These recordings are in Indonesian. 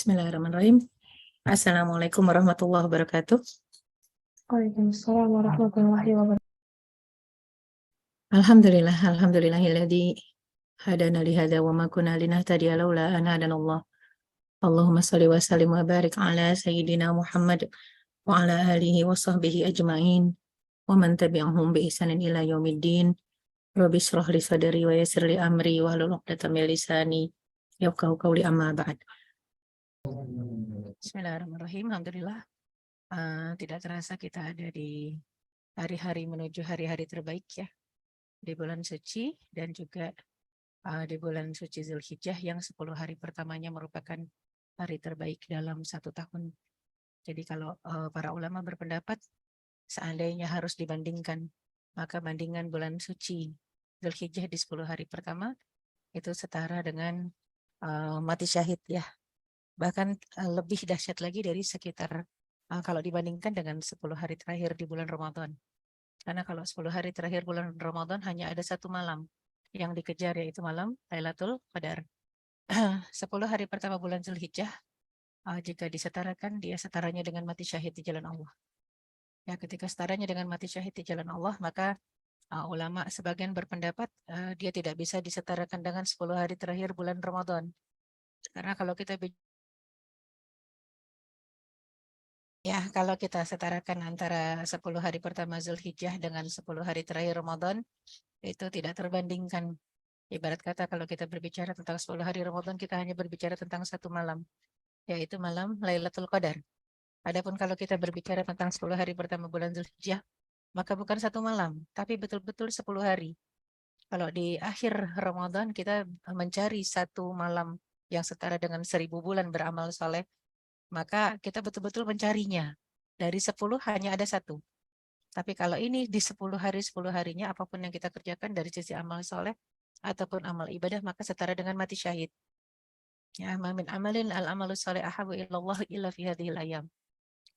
Bismillahirrahmanirrahim. Assalamualaikum warahmatullahi wabarakatuh. Waalaikumsalam warahmatullahi wabarakatuh. Alhamdulillahilladzi hadana li hadza wa ma kunna linahtadiya laula an hadanallah. Allahumma shalli wa sallim wa barik ala sayyidina Muhammad wa ala alihi wa sahbihi ajma'in wa man tabi'ahum bi ihsanin ila yaumiddin. Rabbi shrah li sadri wa yassir li amri wa hlul 'uqdatam min lisani yafqahu qawli amma ba'd. Bismillahirrahmanirrahim. Alhamdulillah. Tidak terasa kita ada di hari-hari menuju hari-hari terbaik ya, di bulan suci dan juga di bulan suci Zulhijjah yang 10 hari pertamanya merupakan hari terbaik dalam satu tahun. Jadi kalau para ulama berpendapat seandainya harus dibandingkan, maka bandingan bulan suci Zulhijjah di 10 hari pertama itu setara dengan mati syahid ya. Bahkan lebih dahsyat lagi dari sekitar kalau dibandingkan dengan 10 hari terakhir di bulan Ramadan. Karena kalau 10 hari terakhir bulan Ramadan hanya ada satu malam yang dikejar, yaitu malam Lailatul Qadar. 10 hari pertama bulan Zulhijjah, jika disetarakan, dia setaranya dengan mati syahid di jalan Allah. Ya, ketika setaranya dengan mati syahid di jalan Allah, maka ulama sebagian berpendapat dia tidak bisa disetarakan dengan 10 hari terakhir bulan Ramadan. Karena kalau kita kalau kita setarakan antara 10 hari pertama Zulhijjah dengan 10 hari terakhir Ramadan, itu tidak terbandingkan. Ibarat kata kalau kita berbicara tentang 10 hari Ramadan, kita hanya berbicara tentang satu malam, yaitu malam Lailatul Qadar. Adapun kalau kita berbicara tentang 10 hari pertama bulan Zulhijjah, maka bukan satu malam, tapi betul-betul 10 hari. Kalau di akhir Ramadan kita mencari satu malam yang setara dengan 1000 bulan beramal soleh, maka kita betul-betul mencarinya. Dari 10 hanya ada satu. Tapi kalau ini di 10 hari 10 harinya, apapun yang kita kerjakan dari sisi amal soleh ataupun amal ibadah, maka setara dengan mati syahid. Ya, min amalin al-amalu soleh ahabu ilallah illa fi hadhil ayam.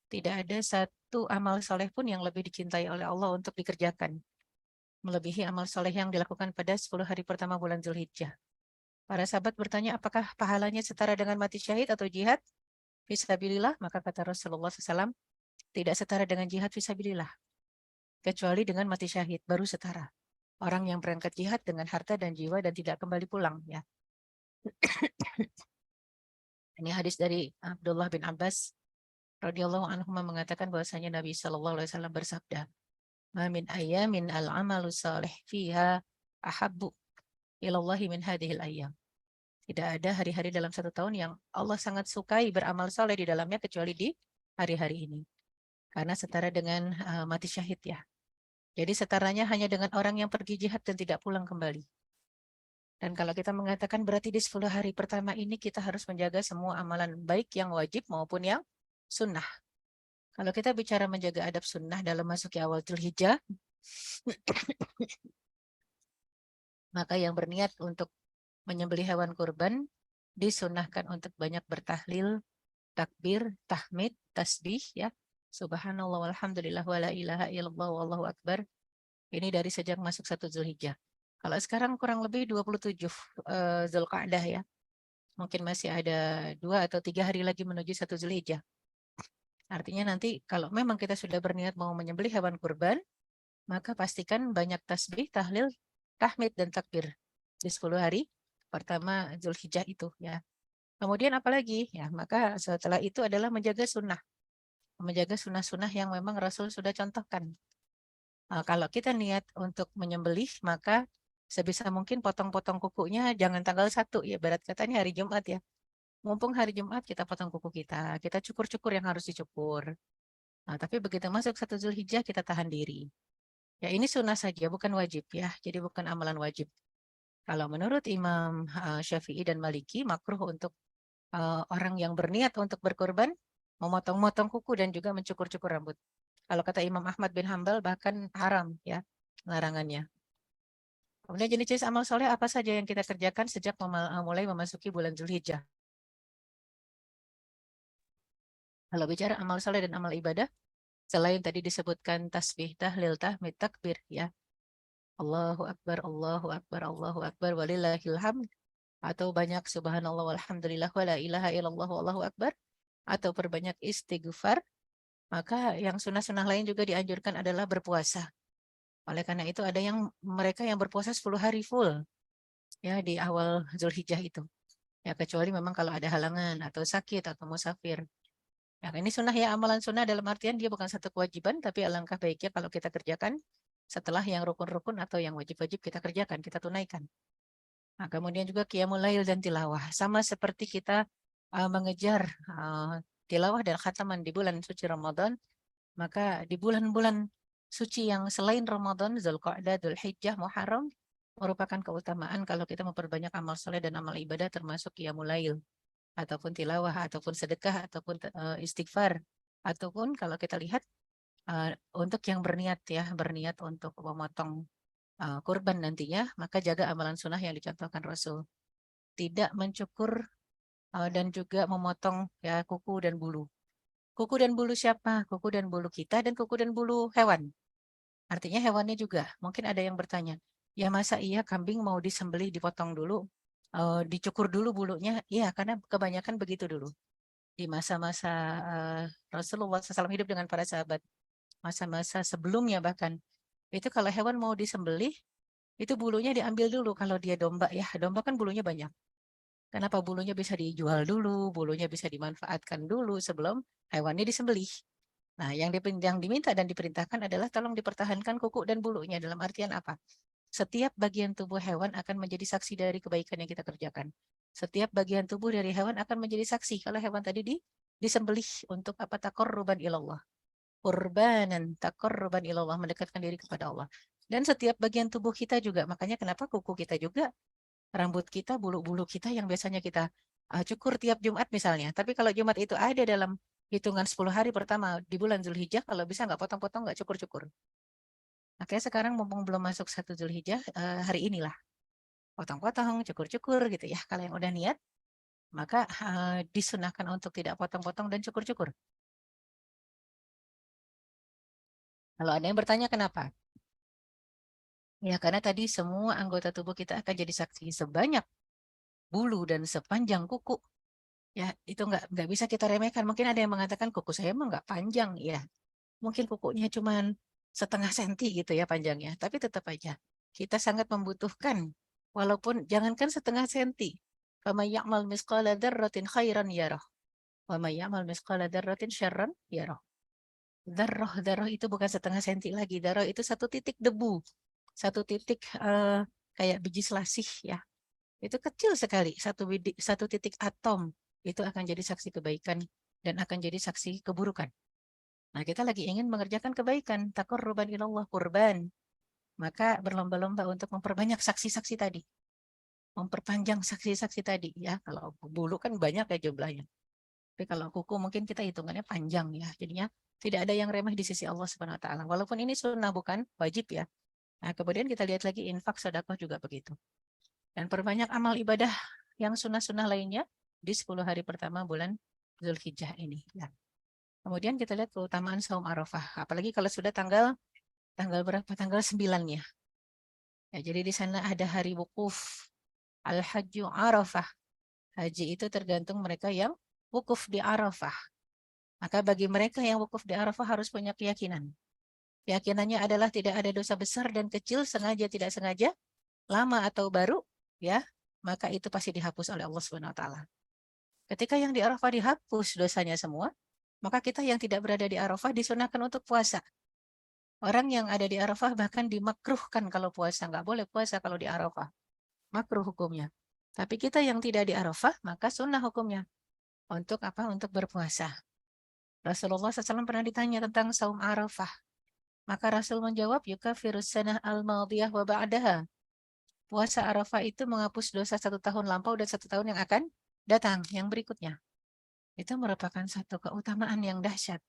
Tidak ada satu amal soleh pun yang lebih dicintai oleh Allah untuk dikerjakan, melebihi amal soleh yang dilakukan pada 10 hari pertama bulan Zulhijjah. Para sahabat bertanya, apakah pahalanya setara dengan mati syahid atau jihad fisabilillah? Maka kata Rasulullah SAW, tidak setara dengan jihad fisabilillah, kecuali dengan mati syahid, baru setara. Orang yang berangkat jihad dengan harta dan jiwa dan tidak kembali pulang. Ya. Ini hadis dari Abdullah bin Abbas radhiyallahu anhu mengatakan bahwasanya Nabi SAW bersabda, "Ma min ayamin al-amalu salih fiha ahabbu ilallahi min hadhil ayyam." Tidak ada hari-hari dalam satu tahun yang Allah sangat sukai beramal saleh di dalamnya kecuali di hari-hari ini. Karena setara dengan mati syahid ya. Jadi setaranya hanya dengan orang yang pergi jihad dan tidak pulang kembali. Dan kalau kita mengatakan berarti di 10 hari pertama ini kita harus menjaga semua amalan baik yang wajib maupun yang sunnah. Kalau kita bicara menjaga adab sunnah dalam masuki awal Dzulhijjah, maka yang berniat untuk menyembelih hewan kurban disunnahkan untuk banyak bertahlil, takbir, tahmid, tasbih ya. Subhanallah walhamdulillah wala ilaha illallah wallahu akbar. Ini dari sejak masuk 1 Zulhijjah. Kalau sekarang kurang lebih 27 Zulqa'dah ya. Mungkin masih ada 2 atau 3 hari lagi menuju 1 Zulhijjah. Artinya nanti kalau memang kita sudah berniat mau menyembelih hewan kurban, maka pastikan banyak tasbih, tahlil, tahmid dan takbir di 10 hari pertama Zulhijjah itu ya. Kemudian apalagi ya, maka setelah itu adalah menjaga sunnah-sunnah yang memang Rasul sudah contohkan. Kalau kita niat untuk menyembelih, maka sebisa mungkin potong-potong kukunya jangan tanggal 1 ya, berat katanya hari Jumat ya. Mumpung hari Jumat kita potong kuku kita cukur-cukur yang harus dicukur. Nah, tapi begitu masuk 1 Zulhijjah kita tahan diri. Ya ini sunnah saja, bukan wajib ya, jadi bukan amalan wajib. Kalau menurut Imam Syafi'i dan Maliki, makruh untuk orang yang berniat untuk berkorban memotong-motong kuku dan juga mencukur-cukur rambut. Kalau kata Imam Ahmad bin Hambal bahkan haram ya larangannya. Kemudian jenis-jenis amal soleh apa saja yang kita kerjakan sejak mulai memasuki bulan Zulhijjah? Kalau bicara amal soleh dan amal ibadah, selain tadi disebutkan tasbih, tahlil, tahmid, takbir ya. Allahu Akbar, Allahu Akbar, Allahu Akbar, walillahil hamd. atau banyak subhanallah walhamdulillah wala ilaha illallah wallahu akbar, atau perbanyak istighfar. Maka yang sunnah-sunnah lain juga dianjurkan adalah berpuasa. Oleh karena itu ada yang mereka yang berpuasa 10 hari full ya di awal Zulhijjah itu. Ya kecuali memang kalau ada halangan atau sakit atau musafir. Ya, ini sunnah ya, amalan sunnah dalam artian dia bukan satu kewajiban, tapi alangkah baiknya kalau kita kerjakan setelah yang rukun-rukun atau yang wajib-wajib kita kerjakan, kita tunaikan. Nah, kemudian juga qiyamul lail dan tilawah. Sama seperti kita mengejar tilawah dan khataman di bulan suci Ramadan, maka di bulan-bulan suci yang selain Ramadan, Zulqa'dah, Dzulhijjah, Muharram, merupakan keutamaan kalau kita memperbanyak amal soleh dan amal ibadah termasuk qiyamul lail, ataupun tilawah, ataupun sedekah, ataupun istighfar, ataupun kalau kita lihat untuk yang berniat ya, berniat untuk memotong kurban nantinya, maka jaga amalan sunnah yang dicontohkan Rasul. Tidak mencukur dan juga memotong ya kuku dan bulu. Kuku dan bulu siapa? Kuku dan bulu kita dan kuku dan bulu hewan. Artinya hewannya juga. Mungkin ada yang bertanya, ya masa iya kambing mau disembelih dipotong dulu, dicukur dulu bulunya? Iya, karena kebanyakan begitu dulu. Di masa-masa Rasulullah SAW hidup dengan para sahabat, masa-masa sebelumnya bahkan, itu kalau hewan mau disembelih, itu bulunya diambil dulu. Kalau dia domba ya, domba kan bulunya banyak. Kenapa bulunya bisa dijual dulu, bulunya bisa dimanfaatkan dulu sebelum hewannya disembelih. Nah, yang diminta dan diperintahkan adalah tolong dipertahankan kuku dan bulunya. Dalam artian apa? Setiap bagian tubuh hewan akan menjadi saksi dari kebaikan yang kita kerjakan. Setiap bagian tubuh dari hewan akan menjadi saksi kalau hewan tadi disembelih untuk apa? Taqarruban ilallah. Qurbanan taqarruban ilallah, mendekatkan diri kepada Allah. Dan setiap bagian tubuh kita juga. Makanya kenapa kuku kita juga, rambut kita, bulu-bulu kita yang biasanya kita cukur tiap Jumat misalnya. Tapi kalau Jumat itu ada dalam hitungan 10 hari pertama di bulan Zulhijjah, kalau bisa nggak potong-potong, nggak cukur-cukur. Makanya sekarang mumpung belum masuk 1 Zulhijjah, hari inilah potong-potong, cukur-cukur gitu ya. Kalau yang udah niat, maka disunahkan untuk tidak potong-potong dan cukur-cukur. Kalau ada yang bertanya kenapa? Ya karena tadi semua anggota tubuh kita akan jadi saksi, sebanyak bulu dan sepanjang kuku. Ya itu nggak bisa kita remehkan. Mungkin ada yang mengatakan kuku saya emang nggak panjang, ya. Mungkin kukunya cuma setengah senti gitu ya panjangnya. Tapi tetap aja kita sangat membutuhkan. Walaupun jangankan setengah senti. Faman ya'mal misqala dzarratin khairan yarah. Wa may ya'mal misqala dzarratin syarran yarah. Darah itu bukan setengah senti lagi. Darah itu satu titik debu. Satu titik kayak biji selasih ya. Itu kecil sekali. Satu titik atom. Itu akan jadi saksi kebaikan dan akan jadi saksi keburukan. Nah, kita lagi ingin mengerjakan kebaikan, taqarruban ilallah, kurban. Maka berlomba-lomba untuk memperbanyak saksi-saksi tadi. Memperpanjang saksi-saksi tadi ya. Kalau bulu kan banyak ya jumlahnya. Tapi kalau kuku mungkin kita hitungannya panjang ya. Jadinya tidak ada yang remeh di sisi Allah Subhanahu wa taala. Walaupun ini sunnah bukan wajib ya. Nah, kemudian kita lihat lagi infak sedekah juga begitu. Dan perbanyak amal ibadah yang sunnah-sunnah lainnya di 10 hari pertama bulan Zulhijjah ini ya. Kemudian kita lihat keutamaan saum Arafah. Apalagi kalau sudah tanggal berapa? Tanggal 9-nya. Ya, jadi di sana ada hari wukuf. Al-Hajju Arafah. Haji itu tergantung mereka yang wukuf di Arafah. Maka bagi mereka yang wukuf di Arafah harus punya keyakinan. Keyakinannya adalah tidak ada dosa besar dan kecil, sengaja tidak sengaja, lama atau baru, ya, maka itu pasti dihapus oleh Allah Subhanahu wa taala. Ketika yang di Arafah dihapus dosanya semua, maka kita yang tidak berada di Arafah disunahkan untuk puasa. Orang yang ada di Arafah bahkan dimakruhkan kalau puasa, nggak boleh puasa kalau di Arafah. Makruh hukumnya. Tapi kita yang tidak di Arafah, maka sunnah hukumnya. Untuk apa? Untuk berpuasa. Rasulullah SAW pernah ditanya tentang saum Arafah. Maka Rasul menjawab, yukafirus sanah al-madiyah wa ba'daha. Puasa Arafah itu menghapus dosa 1 tahun lampau dan 1 tahun yang akan datang, yang berikutnya. Itu merupakan satu keutamaan yang dahsyat.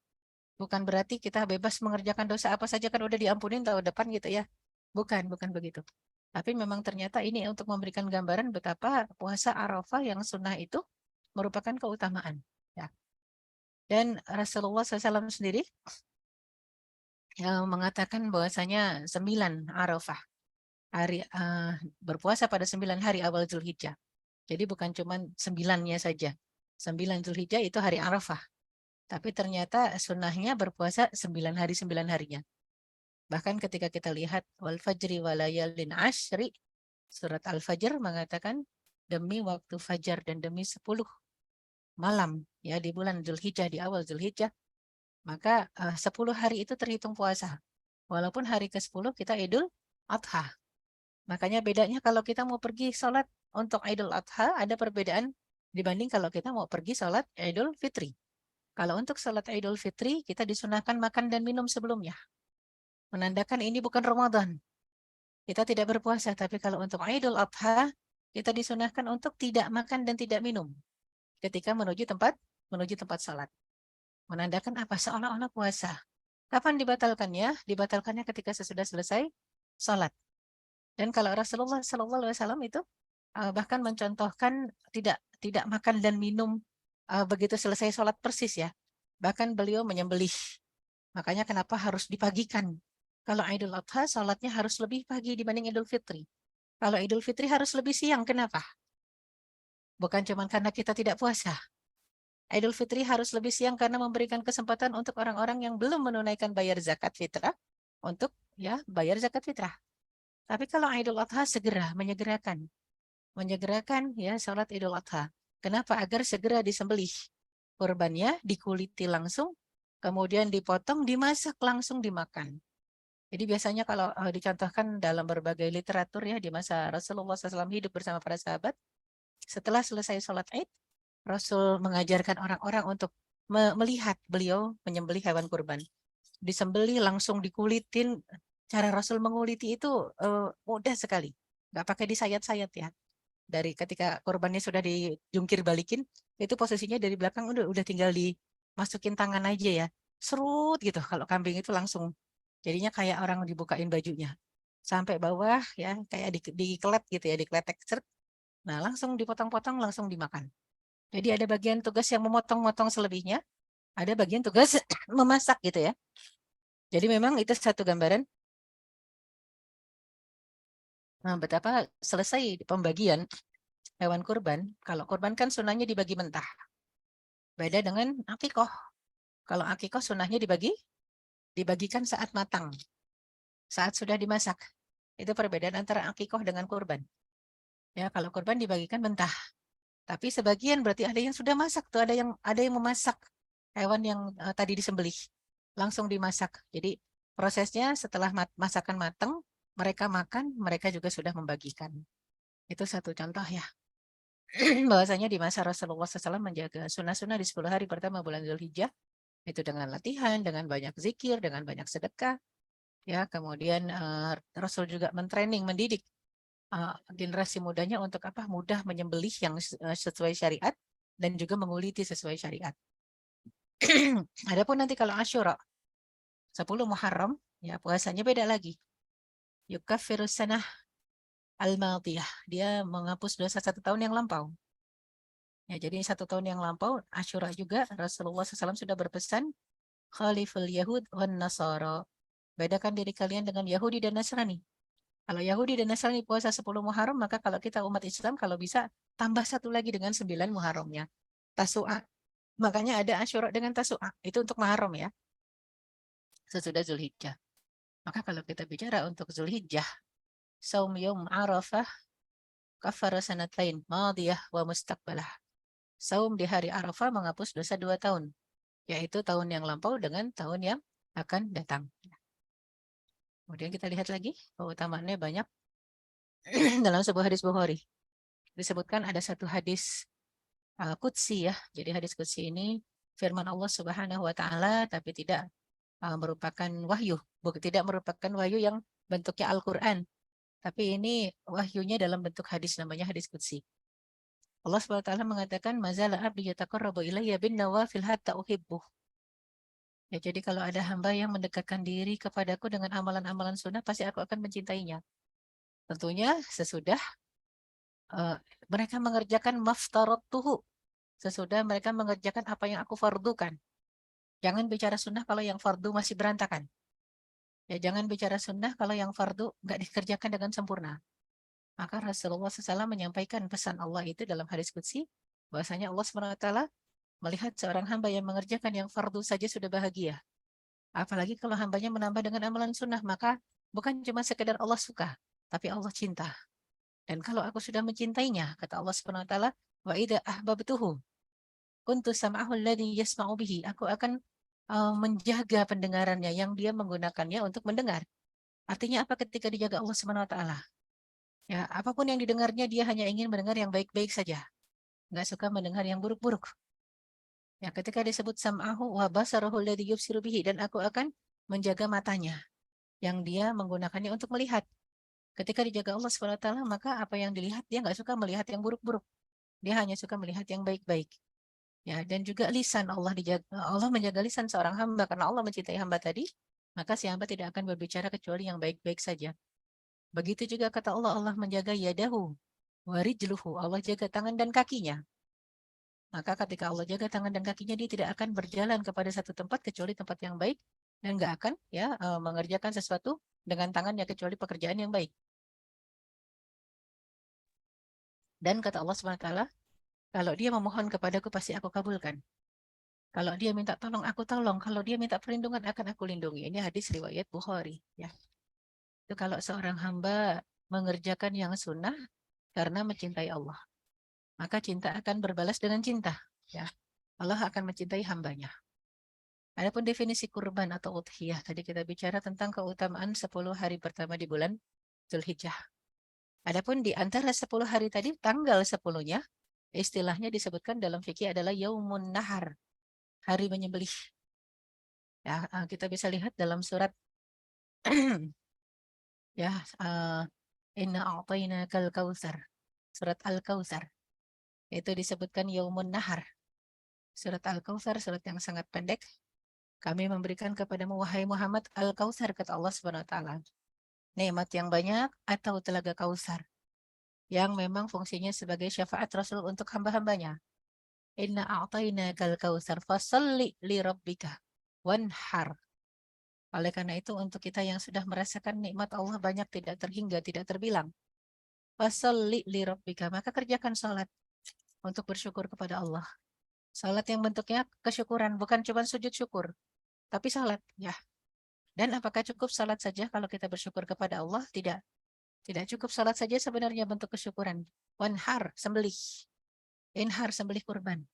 Bukan berarti kita bebas mengerjakan dosa apa saja kan udah diampunin tahun depan gitu ya. Bukan begitu. Tapi memang ternyata ini untuk memberikan gambaran betapa puasa Arafah yang sunnah itu merupakan keutamaan. Ya. Dan Rasulullah SAW sendiri mengatakan bahwasanya 9 Arafah, hari berpuasa pada 9 hari awal Zulhijjah. Jadi bukan cuma 9-nya saja. 9 Zulhijjah itu hari Arafah. Tapi ternyata sunnahnya berpuasa 9 hari 9 harinya. Bahkan ketika kita lihat wal fajri walayalin ashri, surat Al-Fajr mengatakan demi waktu fajar dan demi 10 malam ya di bulan Zulhijjah, di awal Zulhijjah, maka 10 hari itu terhitung puasa. Walaupun hari ke-10 kita Idul Adha. Makanya bedanya kalau kita mau pergi sholat untuk Idul Adha ada perbedaan dibanding kalau kita mau pergi sholat Idul Fitri. Kalau untuk sholat Idul Fitri kita disunahkan makan dan minum sebelumnya. Menandakan ini bukan Ramadan. Kita tidak berpuasa, tapi kalau untuk Idul Adha kita disunahkan untuk tidak makan dan tidak minum ketika menuju tempat sholat. Menandakan apa? Seolah-olah puasa. Kapan dibatalkannya? Dibatalkannya ketika sesudah selesai sholat. Dan kalau Rasulullah SAW itu bahkan mencontohkan tidak makan dan minum begitu selesai sholat persis ya. Bahkan beliau menyembelih. Makanya kenapa harus dipagikan? Kalau Idul Adha sholatnya harus lebih pagi dibanding Idul Fitri. Kalau Idul Fitri harus lebih siang. Kenapa? Bukan cuma karena kita tidak puasa. Idul Fitri harus lebih siang karena memberikan kesempatan untuk orang-orang yang belum menunaikan bayar zakat fitrah untuk ya bayar zakat fitrah. Tapi kalau Idul Adha menyegerakan ya sholat Idul Adha. Kenapa? Agar segera disembelih kurbannya, dikuliti langsung, kemudian dipotong, dimasak langsung dimakan. Jadi biasanya kalau dicontohkan dalam berbagai literatur ya di masa Rasulullah SAW hidup bersama para sahabat, setelah selesai sholat Id, Rasul mengajarkan orang-orang untuk melihat beliau menyembelih hewan kurban. Disembelih langsung dikulitin. Cara Rasul menguliti itu mudah sekali. Nggak pakai disayat-sayat ya. Dari ketika korbannya sudah dijungkir balikin, itu posisinya dari belakang udah tinggal dimasukin tangan aja ya. Serut gitu. Kalau kambing itu langsung. Jadinya kayak orang dibukain bajunya. Sampai bawah ya, kayak dikelet gitu ya, dikletek. Nah, langsung dipotong-potong, langsung dimakan. Jadi ada bagian tugas yang memotong-motong selebihnya, ada bagian tugas memasak gitu ya. Jadi memang itu satu gambaran betapa selesai pembagian hewan kurban. Kalau kurban kan sunahnya dibagi mentah. Beda dengan akikoh. Kalau akikoh sunahnya dibagikan saat matang, saat sudah dimasak. Itu perbedaan antara akikoh dengan kurban. Ya, kalau kurban dibagikan mentah. Tapi sebagian berarti ada yang sudah masak tuh, ada yang memasak hewan yang tadi disembelih, langsung dimasak. Jadi prosesnya setelah masakan matang, mereka makan, mereka juga sudah membagikan. Itu satu contoh ya. Bahwasanya di masa Rasulullah SAW menjaga sunnah-sunnah di 10 hari pertama bulan Zulhijjah, itu dengan latihan, dengan banyak zikir, dengan banyak sedekah. Ya, kemudian Rasul juga mendidik generasi mudanya untuk apa? Mudah menyembelih yang sesuai syariat dan juga menguliti sesuai syariat. Adapun nanti kalau Asyura 10 Muharram, ya puasanya beda lagi. Yukaffirus sanah al-madiyah. Dia menghapus dosa 1 tahun yang lampau. Ya, jadi 1 tahun yang lampau, Asyura juga Rasulullah SAW sudah berpesan, Khaliful Yahud wan Nasara. Bedakan diri kalian dengan Yahudi dan Nasrani. Kalau Yahudi dan Nasrani puasa 10 Muharram, maka kalau kita umat Islam kalau bisa tambah satu lagi dengan 9 Muharramnya. Tasu'a. Makanya ada Asyura dengan Tasu'a. Itu untuk Muharram ya. Sesudah Zulhijjah. Maka kalau kita bicara untuk Zulhijjah, Saum Yom Arafah, Kafara Sanatain, Madiyah wa Mustaqbalah. Saum di hari Arafah menghapus dosa 2 tahun. Yaitu tahun yang lampau dengan tahun yang akan datang. Kemudian kita lihat lagi, keutamaannya banyak dalam sebuah hadis Bukhari. Disebutkan ada satu hadis qudsi ya. Jadi hadis qudsi ini firman Allah Subhanahu wa taala tapi tidak merupakan wahyu, tidak merupakan wahyu yang bentuknya Al-Qur'an. Tapi ini wahyunya dalam bentuk hadis namanya hadis qudsi. Allah Subhanahu wa taala mengatakan mazala abdi yataqarrabu ilayya bin nawafil hatta uhibbuh. Ya, jadi kalau ada hamba yang mendekatkan diri kepadaku dengan amalan-amalan sunnah, pasti aku akan mencintainya. Tentunya sesudah mereka mengerjakan maftaratuhu, sesudah mereka mengerjakan apa yang aku fardukan. Jangan bicara sunnah kalau yang fardu masih berantakan. Ya, jangan bicara sunnah kalau yang fardu nggak dikerjakan dengan sempurna. Maka Rasulullah SAW menyampaikan pesan Allah itu dalam hadis qudsi, bahwasanya Allah SWT melihat seorang hamba yang mengerjakan yang fardu saja sudah bahagia. Apalagi kalau hambanya menambah dengan amalan sunnah, maka bukan cuma sekedar Allah suka, tapi Allah cinta. Dan kalau aku sudah mencintainya, kata Allah SWT, wa idza ahbabtuhu kuntu sam'ahu alladhi yasma'u bihi. Aku akan menjaga pendengarannya yang dia menggunakannya untuk mendengar. Artinya apa ketika dijaga Allah SWT? Ya, apapun yang didengarnya dia hanya ingin mendengar yang baik-baik saja. Nggak suka mendengar yang buruk-buruk. Ya, ketika disebut sam'ahu wa basarahu alladhi yubsiru bihi, dan aku akan menjaga matanya yang dia menggunakannya untuk melihat. Ketika dijaga Allah SWT, maka apa yang dilihat dia nggak suka melihat yang buruk-buruk. Dia hanya suka melihat yang baik-baik. Ya, dan juga lisan Allah dijaga, Allah menjaga lisan seorang hamba karena Allah mencintai hamba tadi, maka si hamba tidak akan berbicara kecuali yang baik-baik saja. Begitu juga kata Allah, Allah menjaga yadahu warijluhu, Allah jaga tangan dan kakinya. Maka ketika Allah jaga tangan dan kakinya, dia tidak akan berjalan kepada satu tempat kecuali tempat yang baik, dan nggak akan ya mengerjakan sesuatu dengan tangannya kecuali pekerjaan yang baik. Dan kata Allah SWT, kalau dia memohon kepadaku pasti aku kabulkan. Kalau dia minta tolong, aku tolong. Kalau dia minta perlindungan, akan aku lindungi. Ini hadis riwayat Bukhari. Ya. Itu kalau seorang hamba mengerjakan yang sunnah karena mencintai Allah, maka cinta akan berbalas dengan cinta. Ya. Allah akan mencintai hambanya. Adapun definisi kurban atau udhiyah, tadi kita bicara tentang keutamaan 10 hari pertama di bulan Zulhijjah. Adapun di antara 10 hari tadi, tanggal 10-nya, istilahnya disebutkan dalam fikih adalah Yaumun Nahar, hari menyembelih. Ya, kita bisa lihat dalam surat ya Inna a'tainakal kautsar, surat Al-Kautsar. Itu disebutkan Yaumun Nahar. Surat Al-Kautsar, surat yang sangat pendek. Kami memberikan kepadamu wahai Muhammad Al-Kautsar, kata Allah Subhanahu wa taala. Nikmat yang banyak atau telaga Kautsar yang memang fungsinya sebagai syafaat Rasul untuk hamba-hambanya. Inna a'tainakal kautsar fasalli li rabbika wanhar. Oleh karena itu untuk kita yang sudah merasakan nikmat Allah banyak tidak terhingga, tidak terbilang. Fasalli li rabbika, maka kerjakan salat untuk bersyukur kepada Allah. Salat yang bentuknya kesyukuran, bukan cuma sujud syukur, tapi salat, ya. Dan apakah cukup salat saja kalau kita bersyukur kepada Allah? Tidak. Tidak cukup salat saja sebenarnya bentuk kesyukuran. Wanhar, sembelih. Inhar, sembelih kurban.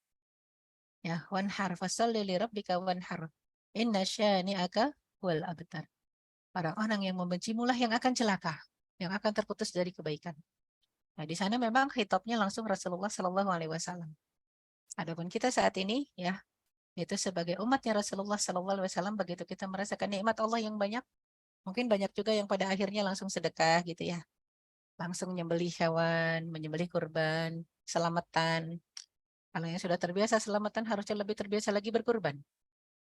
Ya, wanhar fasalli li rabbika wanhar. Inna syani'aka wal abtar. Orang-orang yang membencimu lah yang akan celaka, yang akan terputus dari kebaikan. Nah, di sana memang khitabnya langsung Rasulullah Shallallahu Alaihi Wasallam. Adapun kita saat ini, ya, itu sebagai umatnya Rasulullah Shallallahu Alaihi Wasallam, begitu kita merasakan nikmat Allah yang banyak, mungkin banyak juga yang pada akhirnya langsung sedekah, gitu ya, langsung menyembelih hewan, menyembelih kurban, selamatan. Kalau yang sudah terbiasa selamatan harusnya lebih terbiasa lagi berkurban.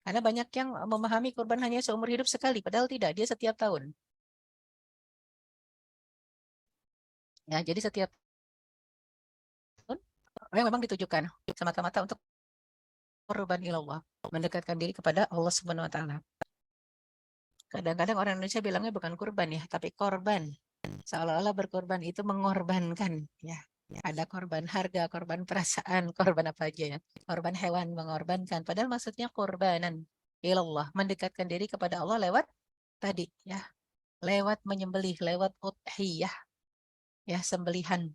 Karena banyak yang memahami kurban hanya seumur hidup sekali, padahal tidak, dia setiap tahun. Ya, jadi setiap tahun yang memang ditujukan semata-mata untuk kurban ilallah, mendekatkan diri kepada Allah Subhanahu wa taala. Kadang-kadang orang Indonesia bilangnya bukan kurban ya, tapi korban. Seolah-olah berkorban itu mengorbankan, ya. Ada korban harga, korban perasaan, korban apa aja ya. Korban hewan mengorbankan, padahal maksudnya korbanan ilallah, mendekatkan diri kepada Allah lewat tadi, ya. Lewat menyembelih, lewat udhiyah, ya, sembelihan.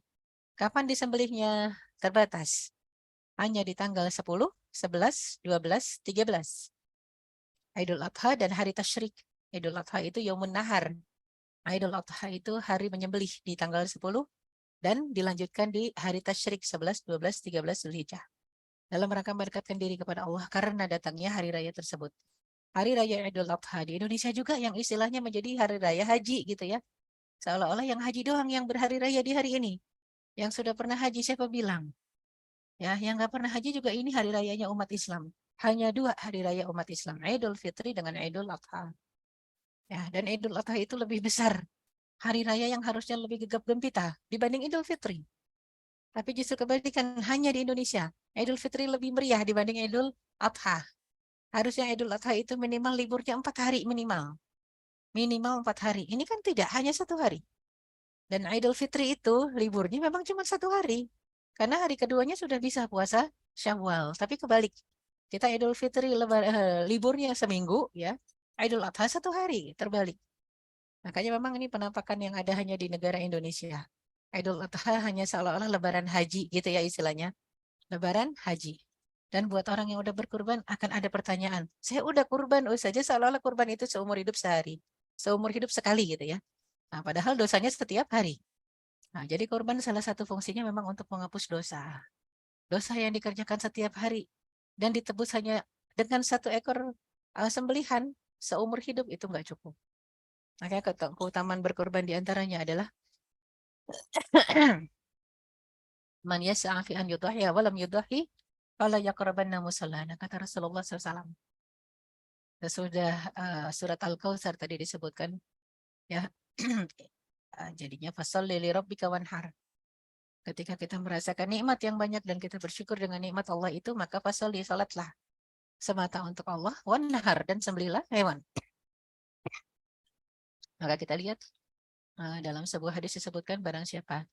Kapan disembelihnya? Terbatas. Hanya di tanggal 10, 11, 12, 13. Idul Adha dan hari tasyrik. Idul Adha itu Yaumun Nahar. Idul Adha itu hari menyembelih di tanggal 10 dan dilanjutkan di hari tasyrik 11, 12, 13 Zulhijjah. Dalam rangka mendekatkan diri kepada Allah karena datangnya hari raya tersebut. Hari raya Idul Adha di Indonesia juga yang istilahnya menjadi hari raya haji gitu ya. Seolah-olah yang haji doang yang berhari raya di hari ini. Yang sudah pernah haji siapa bilang? Ya, yang nggak pernah haji juga ini hari rayanya umat Islam. Hanya 2 hari raya umat Islam, Idul Fitri dengan Idul Adha. Ya, dan Idul Adha itu lebih besar. Hari raya yang harusnya lebih gegap gempita dibanding Idul Fitri. Tapi justru kebalikan, hanya di Indonesia. Idul Fitri lebih meriah dibanding Idul Adha. Harusnya Idul Adha itu minimal liburnya 4 hari minimal. Minimal 4 hari. Ini kan tidak, hanya 1 hari. Dan Idul Fitri itu liburnya memang cuma 1 hari. Karena hari keduanya sudah bisa puasa Syawal. Tapi kebalik. Kita Idul Fitri liburnya seminggu ya. Idul Adha 1 hari, terbalik. Makanya memang ini penampakan yang ada hanya di negara Indonesia. Idul Adha hanya seolah-olah lebaran haji gitu ya istilahnya. Lebaran haji. Dan buat orang yang udah berkurban akan ada pertanyaan. Saya udah kurban, saja seolah-olah kurban itu seumur hidup sehari. Seumur hidup sekali gitu ya. Nah, padahal dosanya setiap hari. Nah, jadi kurban salah satu fungsinya memang untuk menghapus dosa. Dosa yang dikerjakan setiap hari dan ditebus hanya dengan 1 ekor sembelihan seumur hidup itu nggak cukup. Makanya keutamaan berkorban diantaranya adalah man yas'a fi an yudhhiya wa lam yudhhi fala yaqrabanna musallana, kata Rasulullah SAW. Sesudah surat Al-Kautsar tadi disebutkan ya. Jadinya fasholli li rabbika wanhar. Ketika kita merasakan nikmat yang banyak dan kita bersyukur dengan nikmat Allah itu, maka fasholli, salatlah semata untuk Allah, wanhar, dan sembelilah hewan. Maka kita lihat dalam sebuah hadis disebutkan barang siapa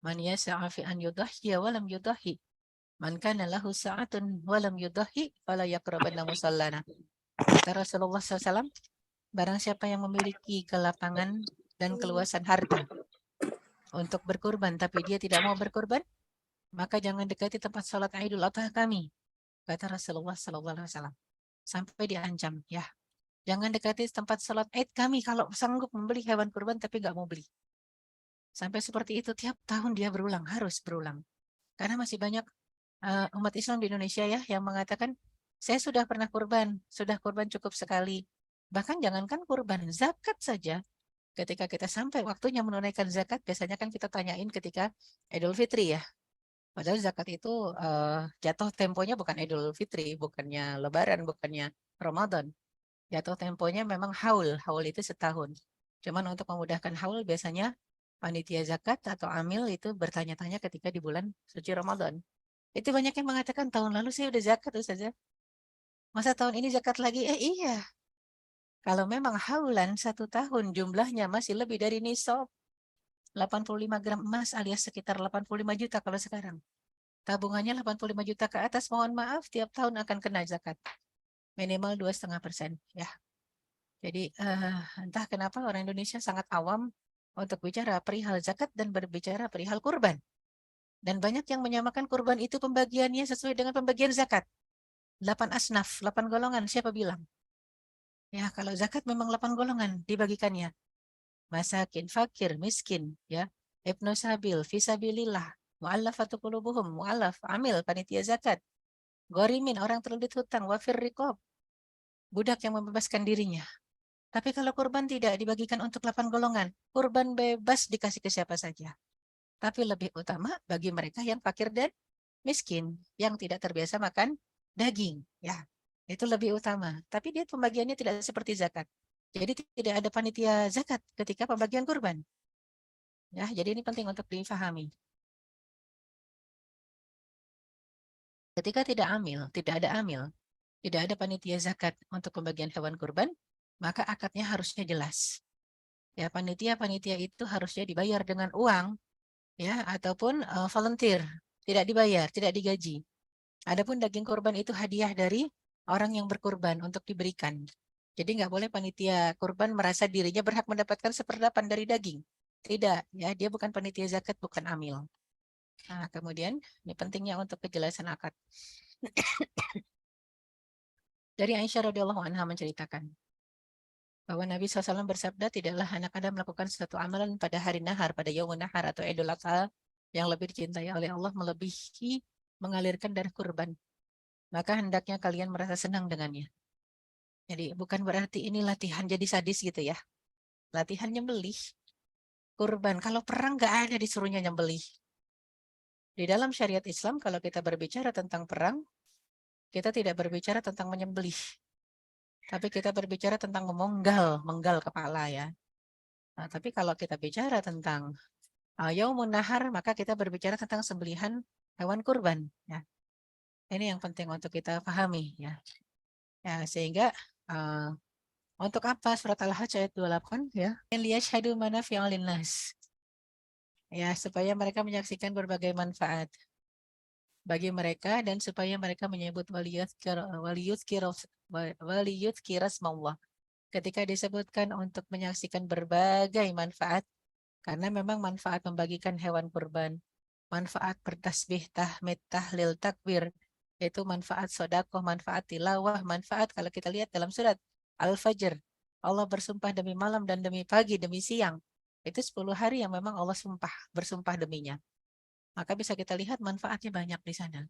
man yas'a fi an yudhhiya wa lam yudhhi, man kana lahu sa'atun wa lam yudhhi fala yaqrabanna musallana. Kata Rasulullah SAW, barang siapa yang memiliki kelapangan dan keluasan harta untuk berkurban tapi dia tidak mau berkurban, maka jangan dekati tempat sholat Idul Adha kami, kata Rasulullah SAW. Sampai diancam, ya, jangan dekati tempat sholat Id kami kalau sanggup membeli hewan kurban tapi nggak mau beli. Sampai seperti itu tiap tahun dia berulang, harus berulang. Karena masih banyak umat Islam di Indonesia ya yang mengatakan, saya sudah pernah kurban cukup sekali. Bahkan jangankan kurban, zakat saja. Ketika kita sampai waktunya menunaikan zakat, biasanya kan kita tanyain ketika Idul Fitri ya. Padahal zakat itu jatuh temponya bukan Idul Fitri, bukannya Lebaran, bukannya Ramadan. Jatuh temponya memang haul. Haul itu setahun. Cuman untuk memudahkan haul biasanya panitia zakat atau amil itu bertanya-tanya ketika di bulan suci Ramadan. Itu banyak yang mengatakan tahun lalu saya udah zakat saja. Masa tahun ini zakat lagi? Iya. Kalau memang haulan 1 tahun jumlahnya masih lebih dari nisab. 85 gram emas alias sekitar 85 juta kalau sekarang. Tabungannya 85 juta ke atas, mohon maaf, tiap tahun akan kena zakat. Minimal 2,5%. Ya. Jadi entah kenapa orang Indonesia sangat awam untuk bicara perihal zakat dan berbicara perihal kurban. Dan banyak yang menyamakan kurban itu pembagiannya sesuai dengan pembagian zakat. 8 asnaf, 8 golongan, siapa bilang? Ya, kalau zakat memang 8 golongan dibagikannya. Masakin, fakir, miskin, ya. Ibnu sabil, fisabilillah, mu'allafatu qulubuhum, mu'allaf, amil, panitia zakat. Gorimin, orang terlilit hutang, wafir riqab, budak yang membebaskan dirinya. Tapi kalau kurban tidak dibagikan untuk 8 golongan. Kurban bebas dikasih ke siapa saja. Tapi lebih utama bagi mereka yang fakir dan miskin, yang tidak terbiasa makan daging. Ya, itu lebih utama. Tapi dia pembagiannya tidak seperti zakat. Jadi tidak ada panitia zakat ketika pembagian kurban. Ya, jadi ini penting untuk difahami. Ketika tidak ada amil, tidak ada panitia zakat untuk pembagian hewan kurban, maka akadnya harusnya jelas. Ya, panitia itu harusnya dibayar dengan uang, ya, ataupun volunteer, tidak dibayar, tidak digaji. Adapun daging kurban itu hadiah dari orang yang berkurban untuk diberikan. Jadi nggak boleh panitia kurban merasa dirinya berhak mendapatkan 1/8 dari daging. Tidak, ya, dia bukan panitia zakat, bukan amil. Nah, kemudian ini pentingnya untuk kejelasan akad. Dari Aisyah radhiyallahu anha menceritakan bahwa Nabi SAW bersabda, tidaklah anak Adam melakukan suatu amalan pada hari nahar, pada yaumun nahar atau Idul Adha yang lebih dicintai oleh Allah melebihi mengalirkan darah kurban. Maka hendaknya kalian merasa senang dengannya. Jadi bukan berarti ini latihan jadi sadis gitu ya. Latihan nyembelih. Kurban, kalau perang nggak ada disuruhnya nyembelih. Di dalam syariat Islam, kalau kita berbicara tentang perang, kita tidak berbicara tentang menyembelih. Tapi kita berbicara tentang menggal kepala ya. Nah, tapi kalau kita bicara tentang Yaumun Nahar, maka kita berbicara tentang sembelihan hewan kurban. Ya. Ini yang penting untuk kita pahami. Ya, ya sehingga untuk apa surat Al-Hajj ayat 28 ya? Liyashhadu manafi'a linnas. Ya, supaya mereka menyaksikan berbagai manfaat bagi mereka dan supaya mereka menyebut waliyuzkirasmallah. Ketika disebutkan untuk menyaksikan berbagai manfaat, karena memang manfaat membagikan hewan kurban, manfaat bertasbih, tahmid, tahlil, takbir, itu manfaat sodakoh, manfaat tilawah, manfaat kalau kita lihat dalam surat Al-Fajr, Allah bersumpah demi malam dan demi pagi, demi siang. Itu 10 hari yang memang Allah bersumpah deminya. Maka bisa kita lihat manfaatnya banyak di sana.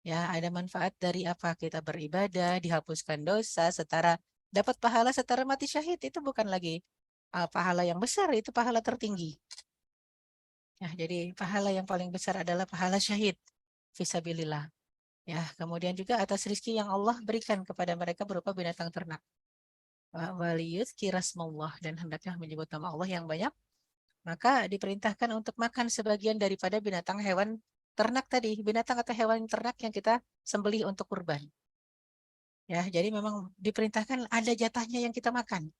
Ya, ada manfaat dari apa? Kita beribadah, dihapuskan dosa, setara dapat pahala setara mati syahid. Itu bukan lagi pahala yang besar, itu pahala tertinggi. Ya, jadi pahala yang paling besar adalah pahala syahid fisabilillah. Ya, kemudian juga atas rizki yang Allah berikan kepada mereka berupa binatang ternak. Waliyuzkirasmallah dan hendaknya menyebut nama Allah yang banyak, maka diperintahkan untuk makan sebagian daripada binatang hewan ternak tadi, binatang atau hewan ternak yang kita sembelih untuk kurban. Ya, jadi memang diperintahkan ada jatahnya yang kita makan.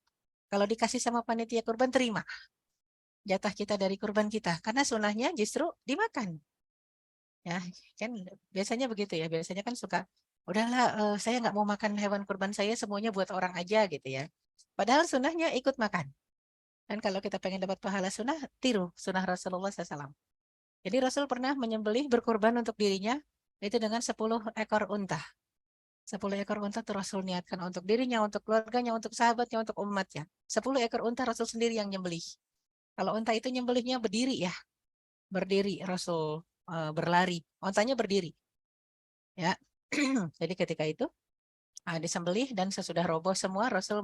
Kalau dikasih sama panitia kurban, terima jatah kita dari kurban kita. Karena sunahnya justru dimakan. Ya, kan biasanya begitu ya. Biasanya kan suka, udahlah saya nggak mau makan hewan kurban saya, semuanya buat orang aja gitu ya. Padahal sunahnya ikut makan. Dan kalau kita pengen dapat pahala sunnah, tiru sunnah Rasulullah SAW. Jadi Rasul pernah menyembelih berkurban untuk dirinya, itu dengan 10 ekor unta. 10 ekor unta tuh Rasul niatkan untuk dirinya, untuk keluarganya, untuk sahabatnya, untuk umatnya. 10 ekor unta Rasul sendiri yang nyembelih. Kalau unta itu nyembelihnya berdiri ya, berdiri Rasul berlari, untanya berdiri. Ya, jadi ketika itu disembelih dan sesudah roboh semua, Rasul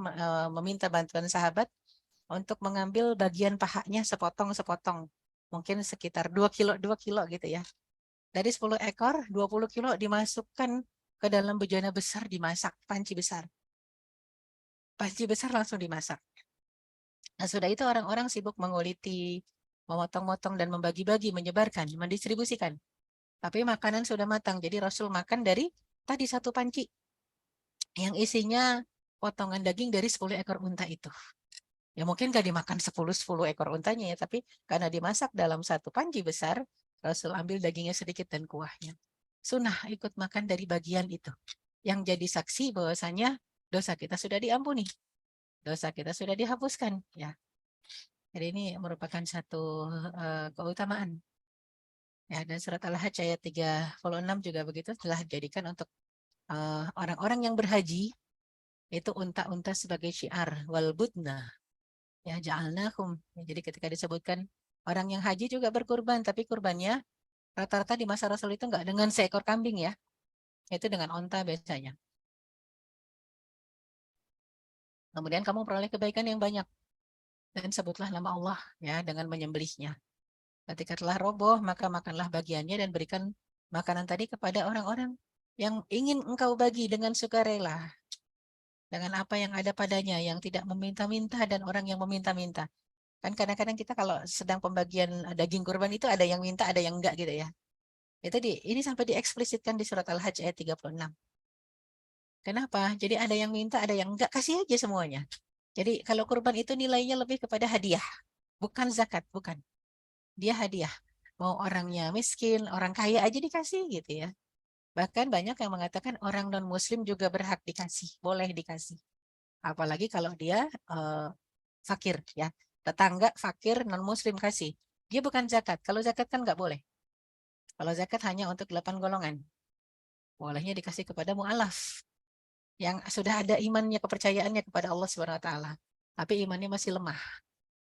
meminta bantuan sahabat untuk mengambil bagian pahanya sepotong-sepotong, mungkin sekitar 2 kilo, 2 kilo gitu ya. Dari 10 ekor, 20 kilo dimasukkan ke dalam bejana besar, dimasak, panci besar. Panci besar langsung dimasak. Nah, sudah itu orang-orang sibuk menguliti, memotong-motong dan membagi-bagi, menyebarkan, mendistribusikan. Tapi makanan sudah matang, jadi Rasul makan dari tadi satu panci yang isinya potongan daging dari 10 ekor unta itu. Ya mungkin gak dimakan 10 ekor untanya ya, tapi karena dimasak dalam satu panci besar, Rasul ambil dagingnya sedikit dan kuahnya. Sunnah ikut makan dari bagian itu. Yang jadi saksi bahwasanya dosa kita sudah diampuni. Dosa kita sudah dihapuskan. Ya, jadi ini merupakan satu keutamaan. Ya, dan surat Al-Hajj ayat 36 juga begitu telah dijadikan untuk orang-orang yang berhaji itu unta-unta sebagai syiar wal budna. Ya, ja'alnakum. Ya, jadi ketika disebutkan orang yang haji juga berkurban, tapi kurbannya rata-rata di masa Rasul itu enggak dengan seekor kambing ya. Itu dengan unta biasanya. Kemudian kamu peroleh kebaikan yang banyak dan sebutlah nama Allah ya dengan menyembelihnya. Ketika telah roboh, maka makanlah bagiannya dan berikan makanan tadi kepada orang-orang yang ingin engkau bagi dengan sukarela, dengan apa yang ada padanya, yang tidak meminta-minta dan orang yang meminta-minta. Kan kadang-kadang kita kalau sedang pembagian daging kurban itu ada yang minta, ada yang enggak gitu ya. Ini sampai dieksplisitkan di surat Al-Hajj ayat 36. Kenapa? Jadi ada yang minta, ada yang enggak, kasih aja semuanya. Jadi kalau kurban itu nilainya lebih kepada hadiah, bukan zakat, bukan. Dia hadiah. Mau orangnya miskin, orang kaya aja dikasih gitu ya. Bahkan banyak yang mengatakan orang non-muslim juga berhak dikasih, boleh dikasih. Apalagi kalau dia fakir ya. Tetangga fakir non-muslim kasih. Dia bukan zakat. Kalau zakat kan nggak boleh. Kalau zakat hanya untuk 8 golongan. Bolehnya dikasih kepada mu'alaf yang sudah ada imannya, kepercayaannya kepada Allah Subhanahu wa taala. Tapi imannya masih lemah.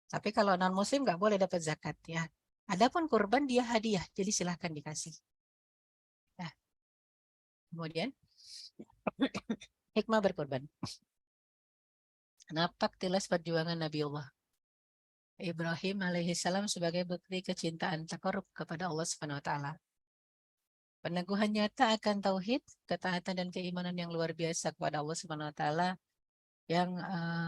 Tapi kalau non-muslim nggak boleh dapat zakat ya. Adapun kurban dia hadiah, jadi silahkan dikasih. Nah, kemudian hikmah berkorban. Napak tilas perjuangan Nabi Allah Ibrahim alaihissalam sebagai bukti kecintaan takarub kepada Allah Subhanahu wa taala. Peneguhan nyata akan tauhid, ketaatan dan keimanan yang luar biasa kepada Allah Subhanahu wa taala yang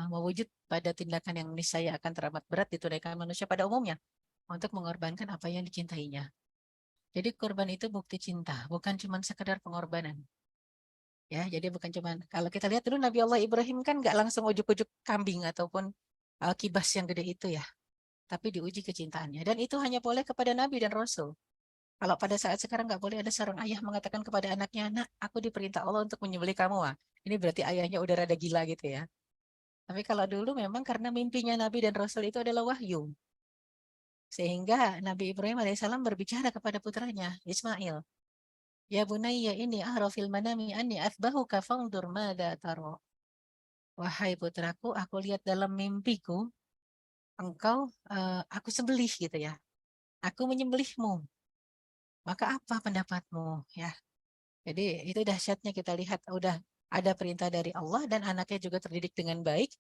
mewujud pada tindakan yang niscaya akan teramat berat ditunaikan manusia pada umumnya untuk mengorbankan apa yang dicintainya. Jadi korban itu bukti cinta, bukan cuma sekedar pengorbanan. Ya, jadi bukan cuma kalau kita lihat dulu Nabi Allah Ibrahim kan nggak langsung ujuk-ujuk kambing ataupun kibas yang gede itu ya. tapi diuji kecintaannya. Dan itu hanya boleh kepada Nabi dan Rasul. Kalau pada saat sekarang nggak boleh ada seorang ayah mengatakan kepada anaknya, nak, aku diperintah Allah untuk menyembelih kamu. Wah, ini berarti ayahnya udah rada gila gitu ya. Tapi kalau dulu memang karena mimpinya Nabi dan Rasul itu adalah wahyu. Sehingga Nabi Ibrahim alaihissalam berbicara kepada putranya, Ismail. Ya bunayya ini ahrafil manami anni athbahuka fangdur mada taro. Wahai putraku, aku lihat dalam mimpiku, aku sembelih gitu ya. Aku menyembelihmu. Maka apa pendapatmu? Ya, jadi itu dahsyatnya kita lihat udah ada perintah dari Allah dan anaknya juga terdidik dengan baik,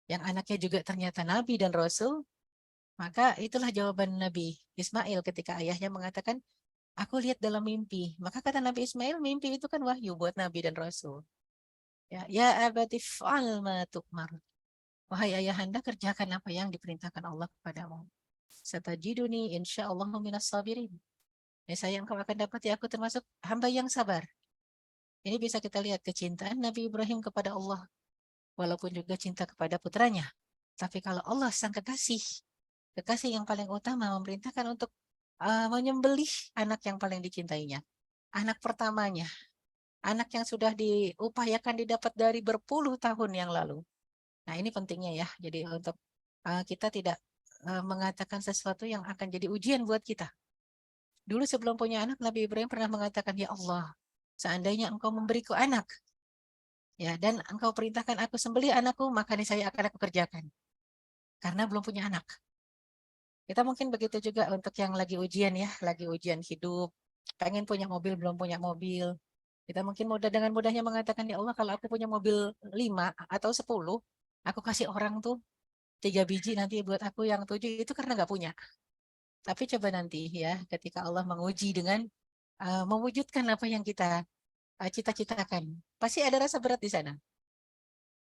yang anaknya juga ternyata Nabi dan Rasul, maka itulah jawaban Nabi Ismail ketika ayahnya mengatakan, aku lihat dalam mimpi. Maka kata Nabi Ismail, mimpi itu kan wahyu buat Nabi dan Rasul. Ya, ya abati fa'al ma tu'mar. Wahai ayahanda, kerjakan apa yang diperintahkan Allah kepadamu. Satajiduni insyaallah minas sabirin. Ya, saya engkau akan dapat ya aku termasuk hamba yang sabar. Ini bisa kita lihat kecintaan Nabi Ibrahim kepada Allah, walaupun juga cinta kepada putranya. Tapi kalau Allah sang kekasih, kekasih yang paling utama memerintahkan untuk menyembelih anak yang paling dicintainya, anak pertamanya, anak yang sudah diupayakan didapat dari berpuluh tahun yang lalu. Nah, ini pentingnya ya. Jadi untuk kita tidak mengatakan sesuatu yang akan jadi ujian buat kita. Dulu sebelum punya anak, Nabi Ibrahim pernah mengatakan, ya Allah, seandainya engkau memberiku anak, ya, dan engkau perintahkan aku sembelih anakku, maka ini saya akan aku kerjakan. Karena belum punya anak. Kita mungkin begitu juga untuk yang lagi ujian ya, lagi ujian hidup, pengen punya mobil, belum punya mobil. Kita mungkin mudah dengan mudahnya mengatakan, ya Allah, kalau aku punya mobil 5 atau 10, aku kasih orang tuh 3 biji nanti buat aku, yang 7 itu karena nggak punya. Tapi coba nanti ya, ketika Allah menguji dengan mewujudkan apa yang kita cita-citakan, pasti ada rasa berat di sana.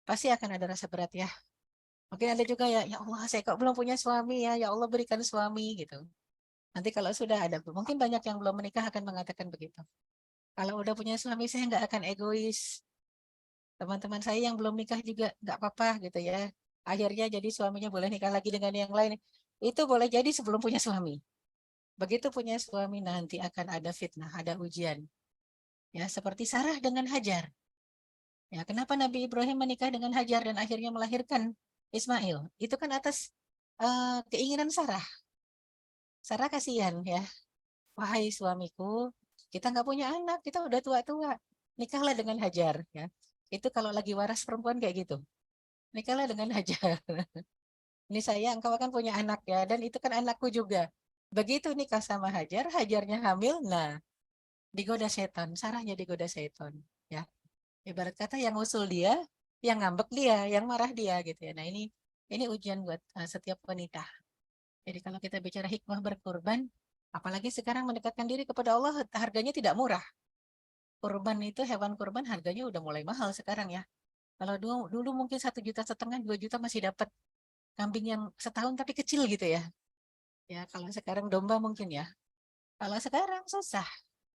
Pasti akan ada rasa berat ya. Mungkin ada juga ya, ya Allah, saya kok belum punya suami ya, ya Allah berikan suami gitu. Nanti kalau sudah ada, mungkin banyak yang belum menikah akan mengatakan begitu. Kalau udah punya suami, saya nggak akan egois. Teman-teman saya yang belum nikah juga nggak apa-apa gitu ya. Akhirnya jadi suaminya boleh nikah lagi dengan yang lain. Itu boleh jadi sebelum punya suami. Begitu punya suami nanti akan ada fitnah, ada ujian. Ya, seperti Sarah dengan Hajar. Ya, kenapa Nabi Ibrahim menikah dengan Hajar dan akhirnya melahirkan Ismail? Itu kan atas keinginan Sarah. Sarah kasihan ya. Wahai suamiku, kita nggak punya anak, kita udah tua-tua. Nikahlah dengan Hajar ya. Itu kalau lagi waras perempuan kayak gitu. Nikahlah dengan Hajar. Ini saya, engkau akan punya anak ya, dan itu kan anakku juga. Begitu nikah sama Hajar, Hajarnya hamil, nah digoda setan, Sarahnya digoda setan. Ya, ibarat kata yang usul dia, yang ngambek dia, yang marah dia gitu ya. Nah ini ujian buat setiap wanita. Jadi kalau kita bicara hikmah berkorban, apalagi sekarang mendekatkan diri kepada Allah, harganya tidak murah. Kurban itu, hewan kurban harganya udah mulai mahal sekarang ya. Kalau dulu mungkin 1,5 juta, 2 juta masih dapat kambing yang setahun tapi kecil gitu ya. Ya kalau sekarang domba mungkin ya. Kalau sekarang susah.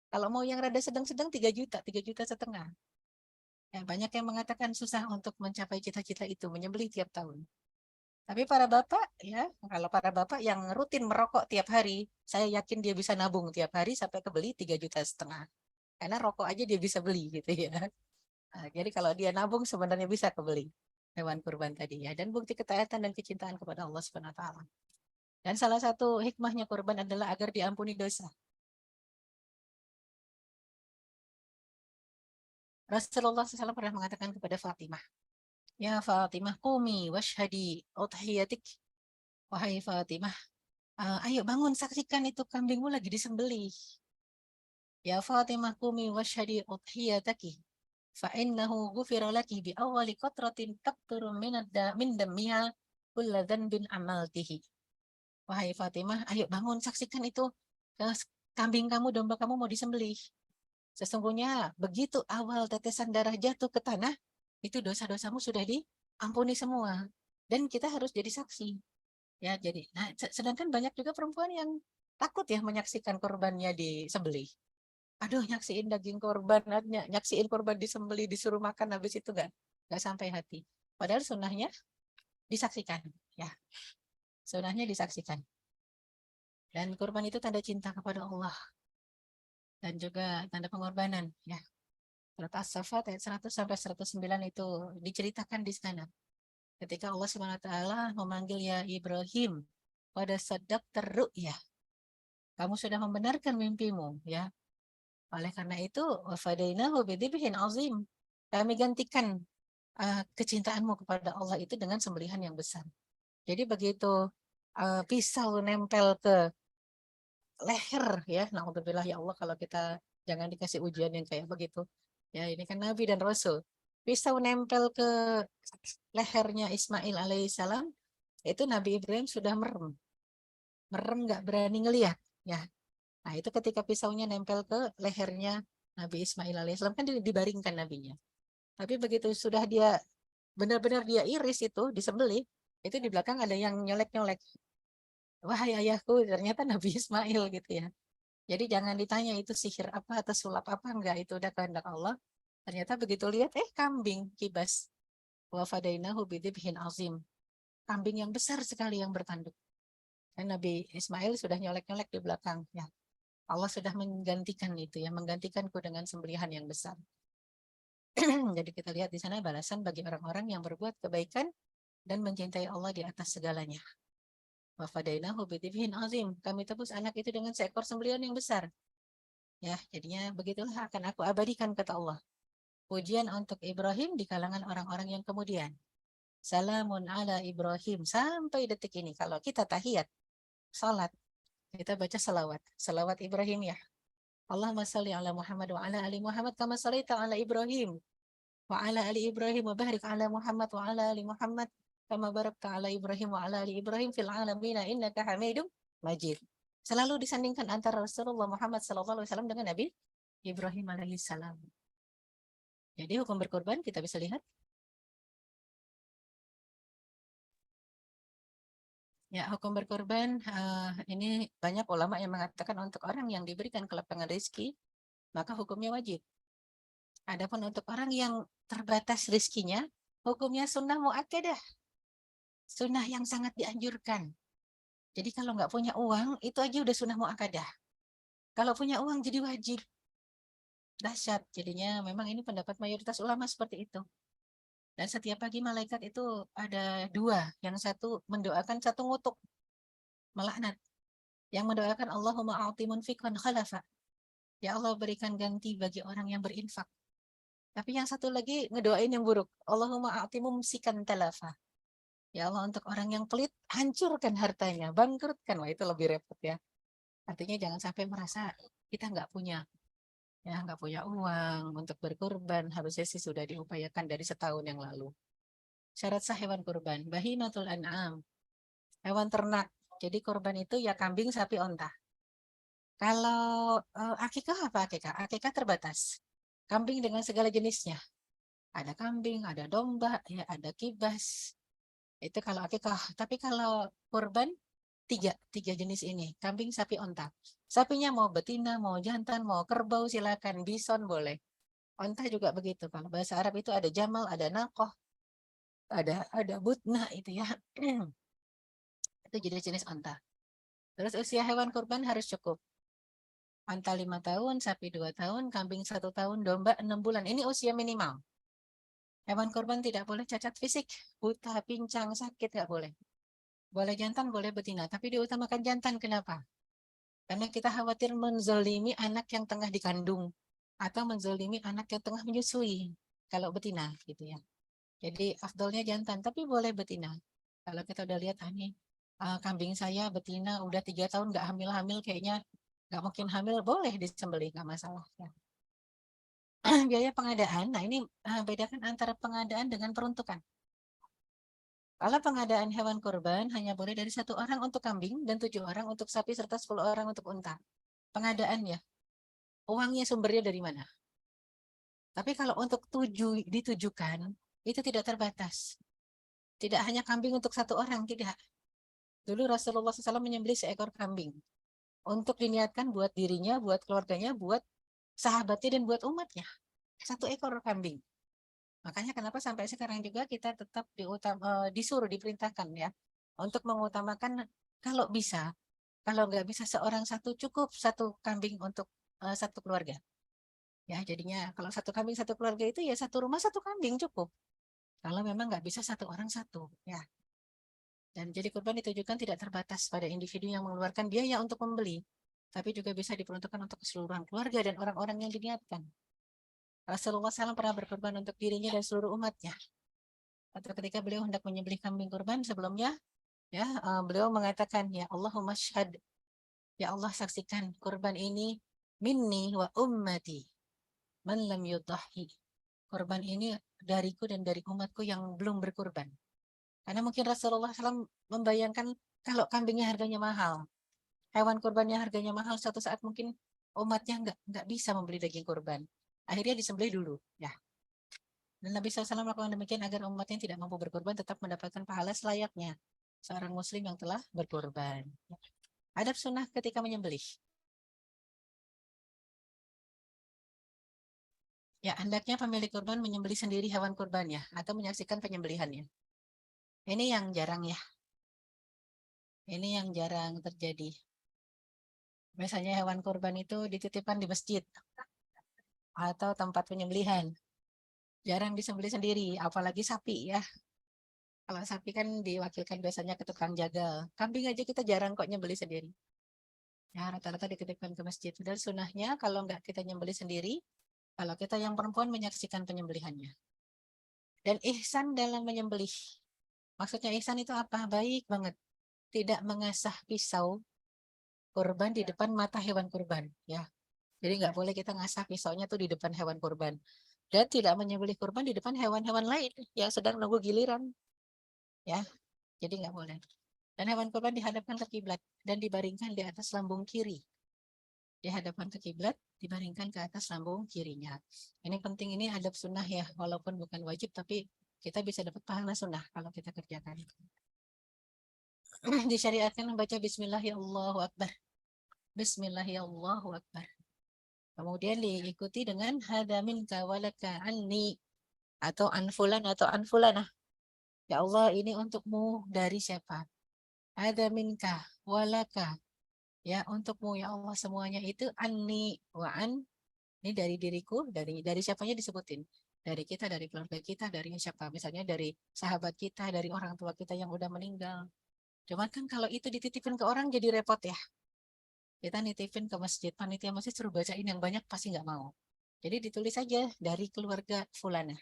Kalau mau yang rada sedang-sedang 3 juta, 3,5 juta. Ya, banyak yang mengatakan susah untuk mencapai cita-cita itu, menyembelih tiap tahun. Tapi para bapak, ya, kalau para bapak yang rutin merokok tiap hari, saya yakin dia bisa nabung tiap hari sampai kebeli 3,5 juta. Karena rokok aja dia bisa beli gitu ya. Nah, jadi kalau dia nabung sebenarnya bisa kebeli hewan kurban tadi ya. Dan bukti ketaatan dan kecintaan kepada Allah Subhanahu wa taala. Dan salah satu hikmahnya kurban adalah agar diampuni dosa. Rasulullah SAW pernah mengatakan kepada Fatimah, ya Fatimah, qumi washhadi udhiyatik. Wahai Fatimah, ayo bangun, saksikan itu kambingmu lagi disembelih. Ya Fatimah, qumi washhadi udhiyataki. Fa'innahu ghufira laki bi awwali qatratin taqturu min dammiha kulla dhanbin amaltihi. Wahai Fatimah, ayo bangun, saksikan itu eh, kambing kamu, domba kamu mau disembelih. Sesungguhnya begitu awal tetesan darah jatuh ke tanah, itu dosa-dosamu sudah diampuni semua. Dan kita harus jadi saksi. Ya, jadi, nah, sedangkan banyak juga perempuan yang takut ya menyaksikan korbannya disembelih. Aduh, nyaksiin daging korban, nyaksiin korban disembelih, disuruh makan, habis itu nggak sampai hati. Padahal sunnahnya disaksikan. Ya, Sunnahnya disaksikan. Dan kurban itu tanda cinta kepada Allah. Dan juga tanda pengorbanan. Ya. Surat As-Saffat ayat 100 sampai 109 itu diceritakan di sana. Ketika Allah SWT memanggil ya Ibrahim pada sadak ya. Kamu sudah membenarkan mimpimu. Ya. Oleh karena itu, wafadainahu bidzibhin azim. Kami gantikan kecintaanmu kepada Allah itu dengan sembelihan yang besar. Jadi begitu pisau nempel ke leher ya, naudzubillah ya Allah kalau kita jangan dikasih ujian yang kayak begitu. Ya ini kan Nabi dan Rasul. Pisau nempel ke lehernya Ismail alaihissalam, itu Nabi Ibrahim sudah merem. Merem nggak berani ngelihat. Ya. Nah itu ketika pisaunya nempel ke lehernya Nabi Ismail alaihissalam kan dibaringkan nabinya. Tapi begitu sudah dia benar-benar dia iris itu disembelih, itu di belakang ada yang nyolek-nyolek. Wahai ayahku, ternyata Nabi Ismail gitu ya. Jadi jangan ditanya itu sihir apa atau sulap apa, enggak, itu udah kehendak Allah. Ternyata begitu lihat, kambing kibas. Wa fadainahu bidzibhin azim. Kambing yang besar sekali yang bertanduk. Dan Nabi Ismail sudah nyolek-nyolek di belakang ya. Allah sudah menggantikan itu ya, menggantikanku dengan sembelihan yang besar. Jadi kita lihat di sana balasan bagi orang-orang yang berbuat kebaikan dan mencintai Allah di atas segalanya. Wa fadainahu bidzibhin azim. Kami tebus anak itu dengan seekor sembelihan yang besar. Ya, jadinya begitulah akan aku abadikan kata Allah. Pujian untuk Ibrahim di kalangan orang-orang yang kemudian. Salamun ala Ibrahim. Sampai detik ini kalau kita tahiyat, salat, kita baca salawat. Salawat Ibrahim ya. Allahumma salli ala Muhammad wa ala ali Muhammad kama sallaita ala Ibrahim wa ala ali Ibrahim wa barik ala Muhammad wa ala ali Muhammad kama barakta ala Ibrahim wa ala ali Ibrahim fil alamin innaka Hamidum Majid. Selalu disandingkan antara Rasulullah Muhammad SAW dengan Nabi Ibrahim alaihissalam. Jadi hukum berkorban kita bisa lihat. Ya, hukum berkorban ini banyak ulama yang mengatakan untuk orang yang diberikan kelapangan rezeki, maka hukumnya wajib. Adapun untuk orang yang terbatas rezekinya, hukumnya sunnah muakkadah. Sunnah yang sangat dianjurkan. Jadi kalau nggak punya uang, itu aja udah sunnah muakkadah. Kalau punya uang jadi wajib. Dahsyat. Jadinya memang ini pendapat mayoritas ulama seperti itu. Dan setiap pagi malaikat itu ada dua. Yang satu mendoakan, satu ngutuk. Melaknat. Yang mendoakan Allahumma a'ti munfiqan khalafa. Ya Allah berikan ganti bagi orang yang berinfak. Tapi yang satu lagi ngedoain yang buruk. Allahumma a'ti mumsikan talafa. Ya Allah untuk orang yang pelit, hancurkan hartanya, bangkrutkan. Wah itu lebih repot ya. Artinya jangan sampai merasa kita nggak punya. Ya nggak punya uang untuk berkurban. Harusnya sih sudah diupayakan dari setahun yang lalu. Syarat sah hewan kurban. Bahimatul an'am. Hewan ternak. Jadi kurban itu ya kambing, sapi, onta. Kalau akikah apa akikah? Akikah terbatas. Kambing dengan segala jenisnya. Ada kambing, ada domba, ya ada kibas. Itu kalau akikah. Tapi kalau kurban tiga jenis ini. Kambing, sapi, onta. Sapinya mau betina, mau jantan, mau kerbau silakan. Bison boleh. Onta juga begitu. Kalau bahasa Arab itu ada jamal, ada nakoh, ada butna itu ya. Itu jenis-jenis onta. Terus usia hewan kurban harus cukup. Onta 5 tahun, sapi 2 tahun, kambing 1 tahun, domba 6 bulan. Ini usia minimal. Hewan kurban tidak boleh cacat fisik, buta, pincang, sakit, nggak boleh. Boleh jantan, boleh betina. Tapi diutamakan jantan, kenapa? Karena kita khawatir menzolimi anak yang tengah dikandung. Atau menzolimi anak yang tengah menyusui. Kalau betina, gitu ya. Jadi afdolnya jantan, tapi boleh betina. Kalau kita udah lihat, nih, kambing saya betina udah 3 tahun nggak hamil-hamil, kayaknya nggak mungkin hamil, boleh disembelih, nggak masalah. Ya. Biaya pengadaan, nah ini bedakan antara pengadaan dengan peruntukan. Kalau pengadaan hewan kurban hanya boleh dari 1 orang untuk kambing dan 7 orang untuk sapi serta 10 orang untuk unta. Pengadaan ya, uangnya sumbernya dari mana? Tapi kalau untuk ditujukan, itu tidak terbatas. Tidak hanya kambing untuk 1 orang, tidak. Dulu Rasulullah SAW menyembelih seekor kambing untuk diniatkan buat dirinya, buat keluarganya, buat sahabatnya dan buat umatnya. 1 ekor kambing. Makanya kenapa sampai sekarang juga kita tetap disuruh, diperintahkan ya untuk mengutamakan kalau bisa. Kalau nggak bisa seorang satu cukup satu kambing untuk satu keluarga. Ya, jadinya kalau satu kambing satu keluarga itu ya satu rumah satu kambing cukup. Kalau memang nggak bisa satu orang satu, ya. Dan jadi kurban ditujukan tidak terbatas pada individu yang mengeluarkan biaya untuk membeli, tapi juga bisa diperuntukkan untuk keseluruhan keluarga dan orang-orang yang diniatkan. Rasulullah SAW pernah berkorban untuk dirinya dan seluruh umatnya. Atau ketika beliau hendak menyembelih kambing kurban sebelumnya, ya beliau mengatakan, ya Allahumma syhad, ya Allah saksikan kurban ini minni wa ummati man lam yudhahi. Kurban ini dariku dan dari umatku yang belum berkurban. Karena mungkin Rasulullah SAW membayangkan kalau kambingnya harganya mahal, hewan kurbannya harganya mahal, suatu saat mungkin umatnya nggak bisa membeli daging kurban. Akhirnya disembelih dulu, ya. Dan Nabi SAW melakukan demikian agar umatnya tidak mampu berkorban tetap mendapatkan pahala selayaknya seorang muslim yang telah berkorban. Adab sunnah ketika menyembelih. Ya, hendaknya pemilik kurban menyembelih sendiri hewan kurbannya atau menyaksikan penyembelihannya. Ini yang jarang ya. Ini yang jarang terjadi. Biasanya hewan kurban itu dititipkan di masjid atau tempat penyembelihan. Jarang disembelih sendiri, apalagi sapi ya. Kalau sapi kan diwakilkan biasanya ke tukang jagal. Kambing aja kita jarang kok nyembelih sendiri. Ya, rata-rata dititipkan ke masjid. Dan sunahnya kalau nggak kita nyembelih sendiri, kalau kita yang perempuan menyaksikan penyembelihannya. Dan ihsan dalam menyembelih. Maksudnya ihsan itu apa? Baik banget. Tidak mengasah pisau kurban di depan mata hewan kurban. Ya, jadi nggak boleh kita ngasah pisaunya tuh di depan hewan kurban. Dan tidak menyembelih kurban di depan hewan-hewan lain yang sedang nunggu giliran. Ya, jadi nggak boleh. Dan hewan kurban dihadapkan ke kiblat dan dibaringkan di atas lambung kiri. Di hadapan ke kiblat dibaringkan ke atas lambung kirinya. Ini penting, ini adab sunnah ya, walaupun bukan wajib tapi kita bisa dapat pahala sunnah kalau kita kerjakan. Disyariatkan membaca Bismillahirrahmanirrahim. Bismillahirrahmanirrahim. Kemudian diikuti dengan hadamin kawalaka anni atau anfulan atau anfulanah. Ya Allah, ini untukmu dari siapa? Ada minka, walaka. Ya, untukmu ya Allah semuanya itu anni wa an. Ini dari diriku, dari siapanya disebutin. Dari kita, dari keluarga kita, dari siapa? Misalnya dari sahabat kita, dari orang tua kita yang udah meninggal. Cuman kan kalau itu dititipin ke orang jadi repot ya. Kita nitipin ke masjid, panitia masjid suruh bacain yang banyak pasti nggak mau. Jadi ditulis saja dari keluarga fulana,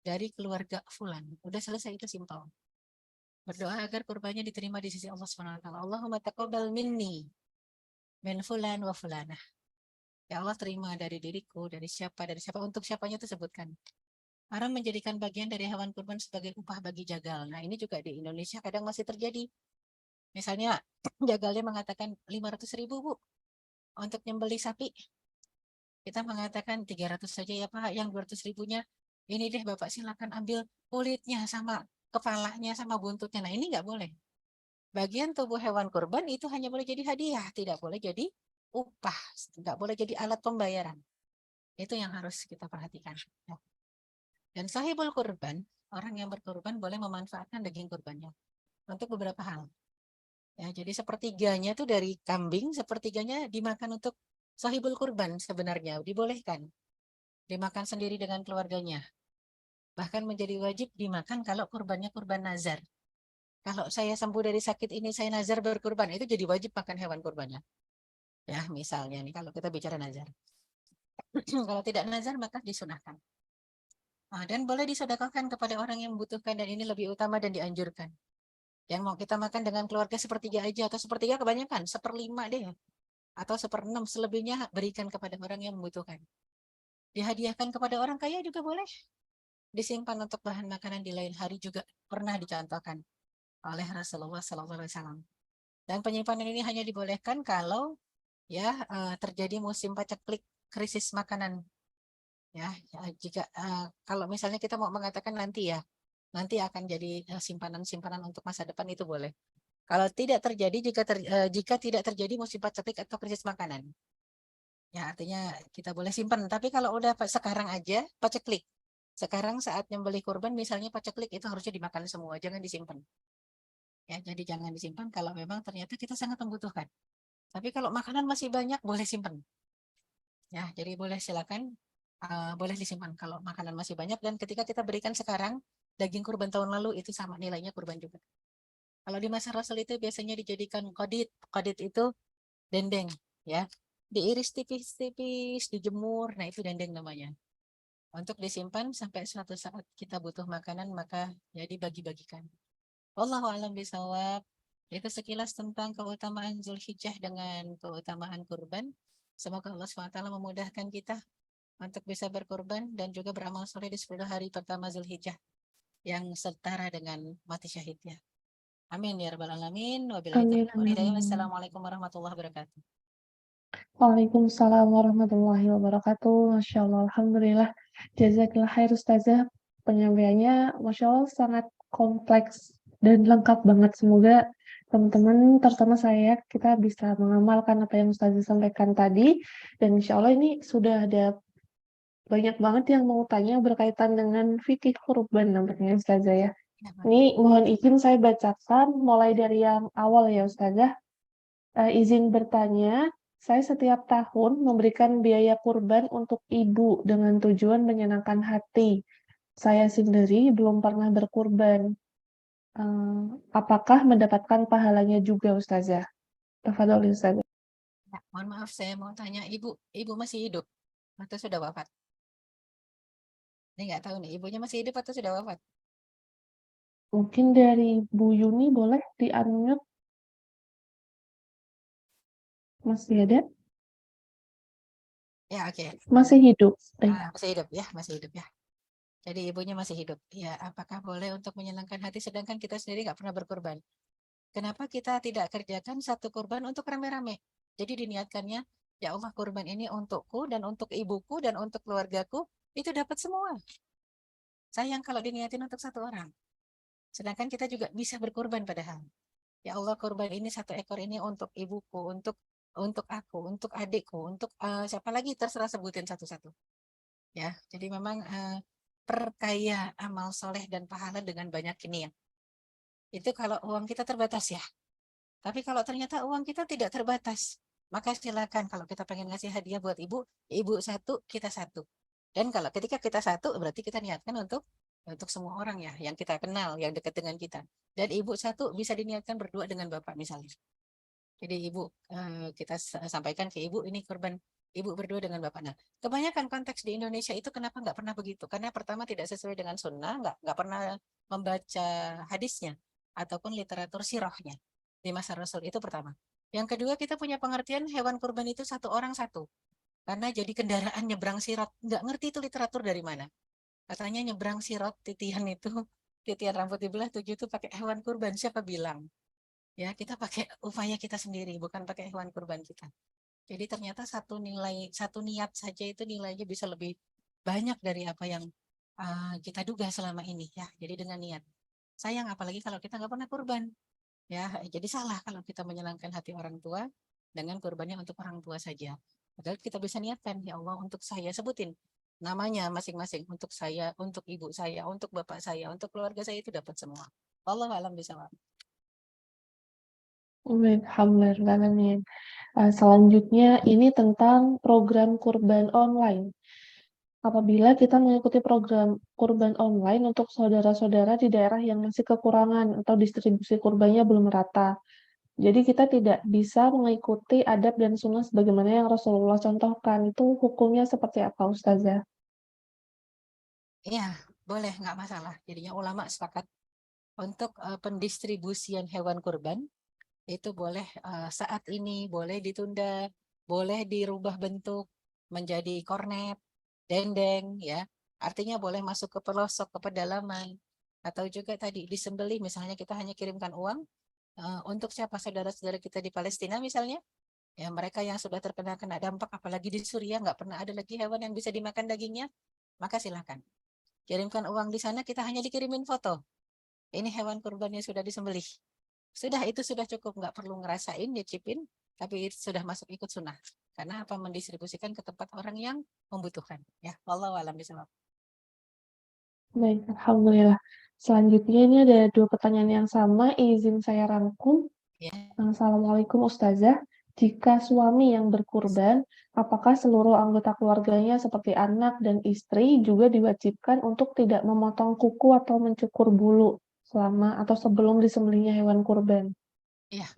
dari keluarga fulan. Udah selesai, itu simpel. Berdoa agar kurbannya diterima di sisi Allah Subhanahu wa taala. Allahumma taqabbal minni min fulan wa fulanah. Ya Allah, terima dari diriku, dari siapa, untuk siapanya itu sebutkan. Orang menjadikan bagian dari hewan kurban sebagai upah bagi jagal. Nah, ini juga di Indonesia kadang masih terjadi. Misalnya, jagalnya mengatakan 500.000 Bu untuk nyembeli sapi. Kita mengatakan 300 saja ya Pak, yang 200.000-nya ini deh Bapak silakan ambil kulitnya sama kepalanya sama buntutnya. Nah, ini nggak boleh. Bagian tubuh hewan kurban itu hanya boleh jadi hadiah, tidak boleh jadi upah, nggak boleh jadi alat pembayaran. Itu yang harus kita perhatikan. Ya. Dan sahibul kurban, orang yang berkurban boleh memanfaatkan daging kurbannya untuk beberapa hal. Ya, jadi sepertiganya itu dari kambing, sepertiganya dimakan untuk sahibul kurban sebenarnya, dibolehkan. Dimakan sendiri dengan keluarganya. Bahkan menjadi wajib dimakan kalau kurbannya kurban nazar. Kalau saya sembuh dari sakit ini, saya nazar berkurban, itu jadi wajib makan hewan kurbannya. Ya, misalnya nih kalau kita bicara nazar. Kalau tidak nazar maka disunahkan. Dan boleh disedekahkan kepada orang yang membutuhkan dan ini lebih utama dan dianjurkan. Yang mau kita makan dengan keluarga sepertiga aja atau sepertiga kebanyakan, seperlima deh. Atau seperenam, selebihnya berikan kepada orang yang membutuhkan. Dihadiahkan kepada orang kaya juga boleh. Disimpan untuk bahan makanan di lain hari juga pernah dicontohkan oleh Rasulullah SAW. Dan penyimpanan ini hanya dibolehkan kalau ya terjadi musim paceklik, krisis makanan. Ya, jika kalau misalnya kita mau mengatakan nanti ya, nanti akan jadi simpanan-simpanan untuk masa depan itu boleh. Kalau tidak terjadi, jika tidak terjadi musim paceklik atau krisis makanan, ya artinya kita boleh simpan. Tapi kalau udah sekarang aja paceklik, sekarang saat nyembelih kurban misalnya paceklik itu harusnya dimakan semua, jangan disimpan. Ya, jadi jangan disimpan kalau memang ternyata kita sangat membutuhkan. Tapi kalau makanan masih banyak, boleh simpan. Ya, jadi boleh silakan, boleh disimpan kalau makanan masih banyak. Dan ketika kita berikan sekarang, daging kurban tahun lalu itu sama nilainya kurban juga. Kalau di masa Rasul itu biasanya dijadikan kodit. Kodit itu dendeng, ya. Diiris tipis-tipis, dijemur, nah itu dendeng namanya. Untuk disimpan sampai suatu saat kita butuh makanan, maka ya dibagi-bagikan. Wallahu a'lam bishawab. Itu sekilas tentang keutamaan Zulhijjah dengan keutamaan kurban. Semoga Allah SWT memudahkan kita untuk bisa berkurban dan juga beramal soleh di 10 hari pertama Zulhijjah yang setara dengan mati syahidnya. Amin ya rabbal alamin. Wabillahi Amin, taufiq wal amin, hidayah. amin. Wassalamualaikum warahmatullahi wabarakatuh. Waalaikumsalam warahmatullahi wabarakatuh. Masya Allah, Alhamdulillah. Jazakillah khair Ustazah. Penyampaiannya, Masya Allah, sangat kompleks dan lengkap banget. Semoga teman-teman, terutama saya, kita bisa mengamalkan apa yang Ustazah sampaikan tadi. Dan Insya Allah ini sudah ada banyak banget yang mau tanya berkaitan dengan fikih kurban nampaknya Ustazah ya. Ya, Ini Mami. mohon izin saya bacakan mulai dari yang awal ya Ustazah. Izin bertanya, saya setiap tahun memberikan biaya kurban untuk ibu dengan tujuan menyenangkan hati. Saya sendiri belum pernah berkurban. Eh, apakah mendapatkan pahalanya juga Ustazah? Tafadhol Ustazah. Ya, mohon maaf saya mau tanya ibu masih hidup atau sudah wafat? Ini nggak tahu nih, ibunya masih hidup atau sudah wafat? Mungkin dari Bu Yuni boleh di-unmute, masih ada? Ya, oke. Masih hidup. Masih hidup ya, masih hidup ya. Jadi ibunya masih hidup. Ya, apakah boleh untuk menyenangkan hati sedangkan kita sendiri nggak pernah berkorban? Kenapa kita tidak kerjakan satu kurban untuk rame-rame? Jadi diniatkannya, ya Allah kurban ini untukku dan untuk ibuku dan untuk keluargaku, itu dapat semua. Sayang kalau diniatin untuk satu orang. Sedangkan kita juga bisa berkorban padahal. Ya Allah kurban ini satu ekor ini untuk ibuku, untuk aku, untuk adikku, untuk siapa lagi terserah sebutin satu-satu. Ya, jadi memang perkaya amal soleh dan pahala dengan banyak ini ya. Itu kalau uang kita terbatas ya. Tapi kalau ternyata uang kita tidak terbatas, maka silakan kalau kita pengen ngasih hadiah buat ibu satu, kita satu. Dan kalau ketika kita satu, berarti kita niatkan untuk semua orang ya, yang kita kenal, yang dekat dengan kita. Dan ibu satu bisa diniatkan berdua dengan bapak misalnya. Jadi ibu kita sampaikan ke ibu ini korban ibu berdua dengan bapak. Nah, kebanyakan konteks di Indonesia itu kenapa nggak pernah begitu? Karena pertama tidak sesuai dengan sunnah, nggak pernah membaca hadisnya ataupun literatur sirahnya di masa Rasul itu pertama. Yang kedua kita punya pengertian hewan kurban itu satu orang satu. Karena jadi kendaraan nyebrang sirat, nggak ngerti itu literatur dari mana. Katanya nyebrang sirat titian itu, titian rambut dibelah tujuh itu pakai hewan kurban. Siapa bilang? Ya, kita pakai upaya kita sendiri, bukan pakai hewan kurban kita. Jadi ternyata satu nilai, satu niat saja itu nilainya bisa lebih banyak dari apa yang kita duga selama ini ya. Jadi dengan niat. Sayang apalagi kalau kita nggak pernah kurban. Ya, jadi salah kalau kita menyenangkan hati orang tua dengan kurbannya untuk orang tua saja. Padahal kita bisa niatkan, ya Allah untuk saya, sebutin namanya masing-masing. Untuk saya, untuk ibu saya, untuk bapak saya, untuk keluarga saya itu dapat semua. Allah alam bisa. Amin. Alhamdulillah. Amin. Selanjutnya ini tentang program kurban online. Apabila kita mengikuti program kurban online untuk saudara-saudara di daerah yang masih kekurangan atau distribusi kurbannya belum rata. Jadi kita tidak bisa mengikuti adab dan sunnah sebagaimana yang Rasulullah contohkan. Itu hukumnya seperti apa, Ustazah? Iya, boleh, nggak masalah. Jadinya ulama sepakat untuk pendistribusian hewan kurban itu boleh saat ini boleh ditunda, boleh dirubah bentuk menjadi kornet, dendeng, ya. Artinya boleh masuk ke pelosok, ke pedalaman, atau juga tadi disembelih. Misalnya kita hanya kirimkan uang untuk siapa saudara-saudara kita di Palestina misalnya, ya mereka yang sudah terkena dampak, apalagi di Suriah nggak pernah ada lagi hewan yang bisa dimakan dagingnya, maka silakan kirimkan uang di sana, kita hanya dikirimin foto. Ini hewan kurbannya sudah disembelih. Sudah itu sudah cukup, nggak perlu ngerasain, nyicipin, tapi itu sudah masuk ikut sunnah. Karena apa mendistribusikan ke tempat orang yang membutuhkan. Ya, wallahu alam bisawab. Baik, Alhamdulillah. Selanjutnya ini ada 2 pertanyaan yang sama, izin saya rangkum. Ya. Assalamualaikum Ustazah. Jika suami yang berkurban, apakah seluruh anggota keluarganya seperti anak dan istri juga diwajibkan untuk tidak memotong kuku atau mencukur bulu selama atau sebelum disembelihnya hewan kurban? Iya.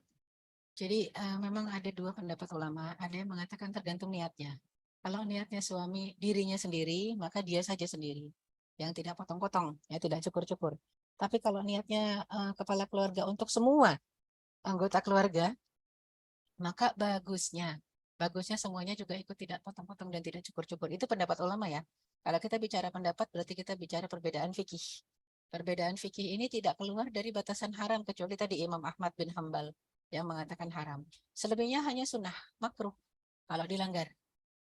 Jadi memang ada dua pendapat ulama. Ada yang mengatakan tergantung niatnya. Kalau niatnya suami dirinya sendiri, maka dia saja sendiri yang tidak potong-potong, ya tidak cukur-cukur. Tapi kalau niatnya kepala keluarga untuk semua anggota keluarga, maka bagusnya semuanya juga ikut tidak potong-potong dan tidak cukur-cukur. Itu pendapat ulama ya. Kalau kita bicara pendapat, berarti kita bicara perbedaan fikih. Perbedaan fikih ini tidak keluar dari batasan haram kecuali tadi Imam Ahmad bin Hambal yang mengatakan haram. Selebihnya hanya sunnah, makruh kalau dilanggar.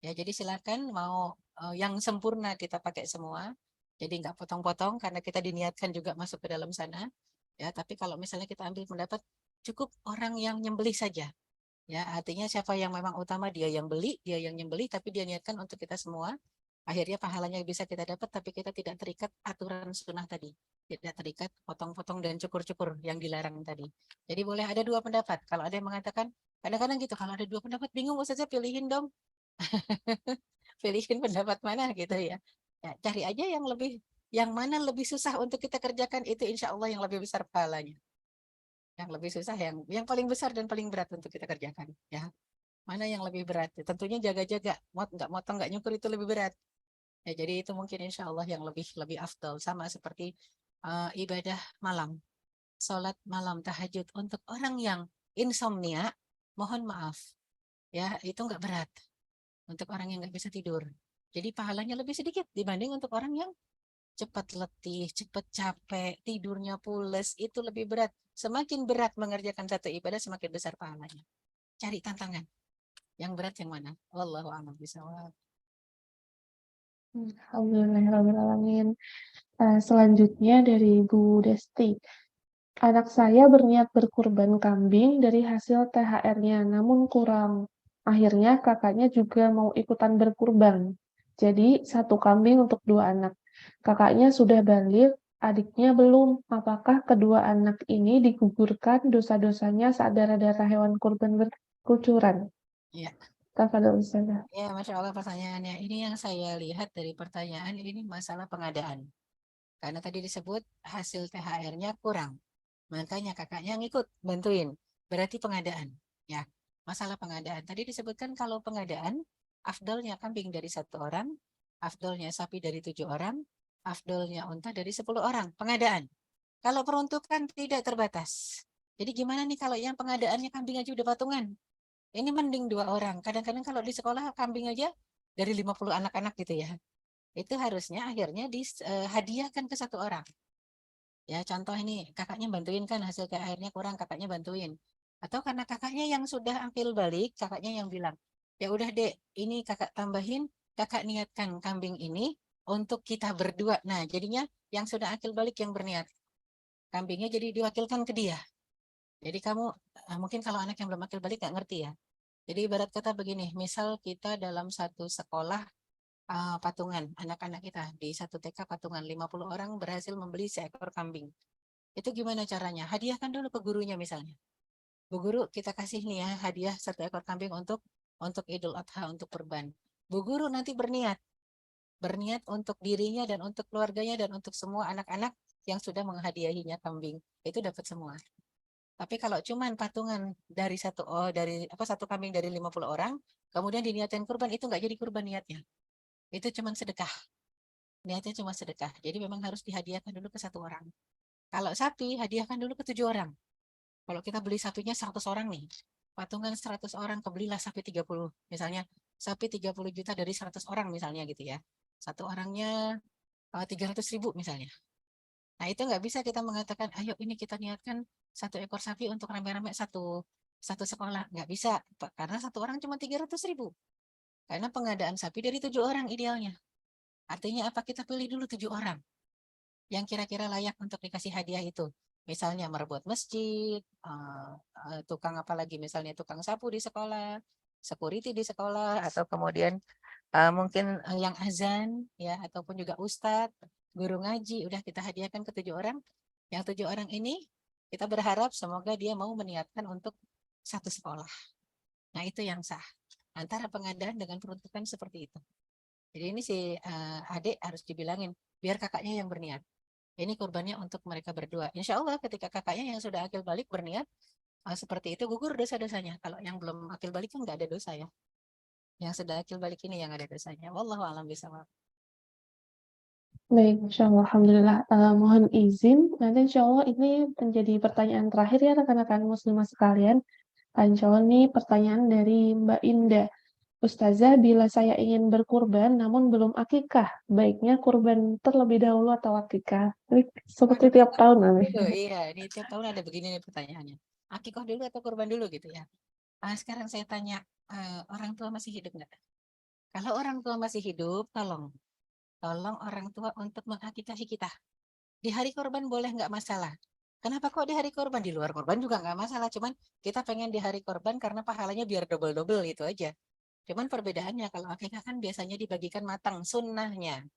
Ya, jadi silakan mau yang sempurna kita pakai semua. Jadi nggak potong-potong karena kita diniatkan juga masuk ke dalam sana. Ya, tapi kalau misalnya kita ambil pendapat cukup orang yang nyembelih saja. Ya, artinya siapa yang memang utama dia yang beli, dia yang nyembeli, tapi dia niatkan untuk kita semua. Akhirnya pahalanya bisa kita dapat, tapi kita tidak terikat aturan sunnah tadi. Tidak terikat potong-potong dan cukur-cukur yang dilarang tadi. Jadi boleh ada dua pendapat. Kalau ada yang mengatakan, kadang-kadang gitu, kalau ada dua pendapat, bingung Ustazah, pilihin dong. Pilihin pendapat mana gitu ya. Ya, cari aja yang mana lebih susah untuk kita kerjakan, itu insya Allah yang lebih besar pahalanya. Yang lebih susah, yang paling besar dan paling berat untuk kita kerjakan. Ya, mana yang lebih berat? Ya, tentunya jaga-jaga, nggak motong, nggak nyukur itu lebih berat. Ya, jadi itu mungkin insya Allah yang lebih lebih afdal. Sama seperti ibadah malam, sholat malam tahajud untuk orang yang insomnia, mohon maaf, ya itu nggak berat untuk orang yang nggak bisa tidur. Jadi pahalanya lebih sedikit dibanding untuk orang yang cepat letih, cepat capek, tidurnya pules, itu lebih berat. Semakin berat mengerjakan satu ibadah, semakin besar pahalanya. Cari tantangan. Yang berat yang mana? Wallahu a'lam bishawab. Alhamdulillahirrahmanirrahim. Selanjutnya dari Bu Desti. Anak saya berniat berkurban kambing dari hasil THR-nya, namun kurang. Akhirnya kakaknya juga mau ikutan berkurban. Jadi satu kambing untuk 2 anak. Kakaknya sudah balik, adiknya belum. Apakah kedua anak ini digugurkan dosa-dosanya saat darah-darah hewan kurban berkucuran? Ya, Tafadhol Ustazah. ya, Masya Allah pertanyaannya. Ini yang saya lihat dari pertanyaan ini masalah pengadaan. Karena tadi disebut hasil THR-nya kurang. Makanya kakaknya ngikut bantuin. Berarti pengadaan. Ya, masalah pengadaan. Tadi disebutkan kalau pengadaan, afdolnya kambing dari 1 orang, afdolnya sapi dari 7 orang, afdolnya unta dari 10 orang. Pengadaan. Kalau peruntukan tidak terbatas. Jadi gimana nih kalau yang pengadaannya kambing aja udah patungan? Ini mending 2 orang. Kadang-kadang kalau di sekolah kambing aja dari 50 anak-anak gitu ya. Itu harusnya akhirnya dihadiahkan ke 1 orang. Ya, contoh ini kakaknya bantuin kan hasil THR-nya kurang, kakaknya bantuin. Atau karena kakaknya yang sudah ambil balik, kakaknya yang bilang, ya udah dek, ini kakak tambahin, kakak niatkan kambing ini untuk kita berdua. Nah, jadinya yang sudah akil balik yang berniat. Kambingnya jadi diwakilkan ke dia. Jadi kamu, mungkin kalau anak yang belum akil balik nggak ngerti ya. Jadi ibarat kata begini, misal kita dalam satu sekolah patungan, anak-anak kita di satu TK patungan 50 orang berhasil membeli seekor kambing. Itu gimana caranya? Hadiahkan dulu ke gurunya misalnya. Bu guru, kita kasih nih ya hadiah 1 ekor kambing untuk Idul Adha, untuk kurban. Bu guru nanti berniat untuk dirinya dan untuk keluarganya dan untuk semua anak-anak yang sudah menghadiahinya kambing. Itu dapat semua. Tapi kalau cuman patungan satu kambing dari 50 orang, kemudian diniatin kurban, itu nggak jadi kurban niatnya. Itu cuman sedekah. Niatnya cuma sedekah. Jadi memang harus dihadiahkan dulu ke 1 orang. Kalau sapi, hadiahkan dulu ke 7 orang. Kalau kita beli sapinya 100 orang nih, patungan 100 orang, kebelilah sapi 30. Misalnya, sapi 30 juta dari 100 orang misalnya gitu ya. Satu orangnya 300.000 misalnya. Nah, itu nggak bisa kita mengatakan, ayo ini kita niatkan 1 ekor sapi untuk rame-rame satu sekolah. Nggak bisa, karena 1 orang cuma 300.000. Karena pengadaan sapi dari 7 orang idealnya. Artinya apa? Kita pilih dulu 7 orang yang kira-kira layak untuk dikasih hadiah itu. Misalnya merebut masjid, tukang apa lagi, misalnya tukang sapu di sekolah, security di sekolah, atau kemudian mungkin yang azan, ya, ataupun juga ustadz. guru ngaji, udah kita hadiahkan ke 7 orang. Yang 7 orang ini kita berharap semoga dia mau meniatkan untuk satu sekolah. Nah, itu yang sah. Antara pengadaan dengan peruntukan seperti itu. Jadi ini si adik harus dibilangin, biar kakaknya yang berniat. Ini kurbannya untuk mereka berdua. Insya Allah ketika kakaknya yang sudah akil balik berniat, seperti itu gugur dosa-dosanya. Kalau yang belum akil balik kan nggak ada dosa ya. Yang sudah akil balik ini yang ada dosanya. Wallahu a'lam bishawab. Baik, Masya Allah, Alhamdulillah. Mohon izin, nanti Insya Allah ini menjadi pertanyaan terakhir ya rekan-rekan muslimah sekalian. Insya Allah ini pertanyaan dari Mbak Indah. Ustazah, bila saya ingin berkurban namun belum akikah, baiknya kurban terlebih dahulu atau akikah? Ini seperti Waduh, tiap tahun, Amin. dulu, iya, ini tiap tahun ada begini nih pertanyaannya. Akikoh dulu atau kurban dulu gitu ya. Sekarang saya tanya, orang tua masih hidup nggak? Kalau orang tua masih hidup, tolong orang tua untuk mengakikahi kita. Di hari korban boleh nggak masalah. Kenapa kok di hari korban? Di luar korban juga nggak masalah. Cuman kita pengen di hari korban karena pahalanya biar double-double itu aja. Cuman perbedaannya kalau akikah kan biasanya dibagikan matang sunnahnya.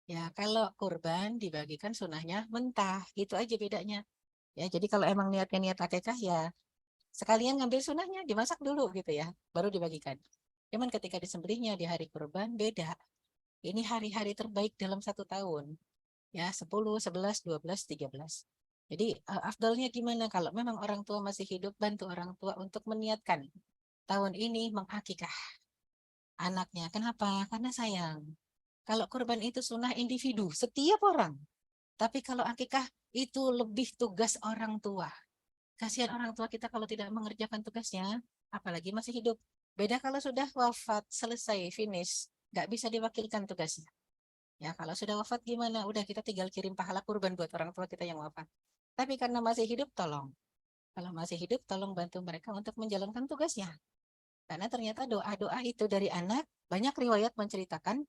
Ya kalau kurban dibagikan sunnahnya mentah. Itu aja bedanya. Ya jadi kalau emang niatnya niat akikah ya sekalian ngambil sunnahnya dimasak dulu gitu ya. Baru dibagikan. Cuman ketika disembelihnya di hari kurban beda. Ini hari-hari terbaik dalam satu tahun. Ya 10, 11, 12, 13. Jadi afdalnya gimana kalau memang orang tua masih hidup, bantu orang tua untuk meniatkan tahun ini mengakikah anaknya. Kenapa? Karena sayang. Kalau kurban itu sunnah individu, setiap orang. Tapi kalau akikah itu lebih tugas orang tua. Kasihan orang tua kita kalau tidak mengerjakan tugasnya, apalagi masih hidup. Beda kalau sudah wafat, selesai, finish, nggak bisa diwakilkan tugasnya. Ya, kalau sudah wafat gimana? Udah kita tinggal kirim pahala kurban buat orang tua kita yang wafat. Tapi karena masih hidup, tolong. Kalau masih hidup, tolong bantu mereka untuk menjalankan tugasnya. Karena ternyata doa-doa itu dari anak, banyak riwayat menceritakan,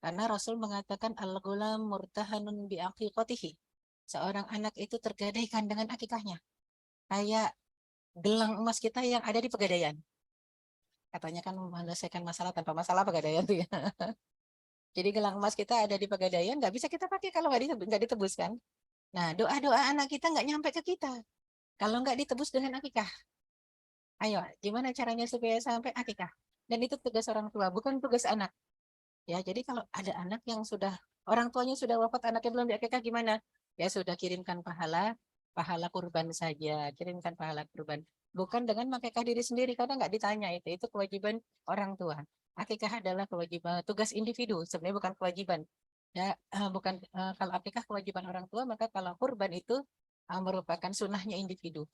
karena Rasul mengatakan, Al-Ghulam murtahanun bi'aqiqatihi. Seorang anak itu tergadaikan dengan akikahnya. Kayak gelang emas kita yang ada di Pegadaian. Katanya kan menyelesaikan masalah tanpa masalah Pegadaian tuh ya. Jadi gelang emas kita ada di Pegadaian, nggak bisa kita pakai kalau nggak ditebus kan. Nah, doa-doa anak kita nggak nyampe ke kita. Kalau nggak ditebus dengan akikah. Ayo, gimana caranya supaya sampai akikah? Dan itu tugas orang tua, bukan tugas anak. Ya, jadi kalau ada anak yang sudah, orang tuanya sudah wafat, anaknya belum diakikah gimana? Ya sudah kirimkan pahala, pahala kurban saja. Kirimkan pahala kurban. Bukan dengan mengakikah diri sendiri, karena nggak ditanya itu. Itu kewajiban orang tua. Akikah adalah kewajiban, tugas individu, sebenarnya bukan kewajiban. Ya, bukan kalau akikah kewajiban orang tua, maka kalau kurban itu merupakan sunnahnya individu.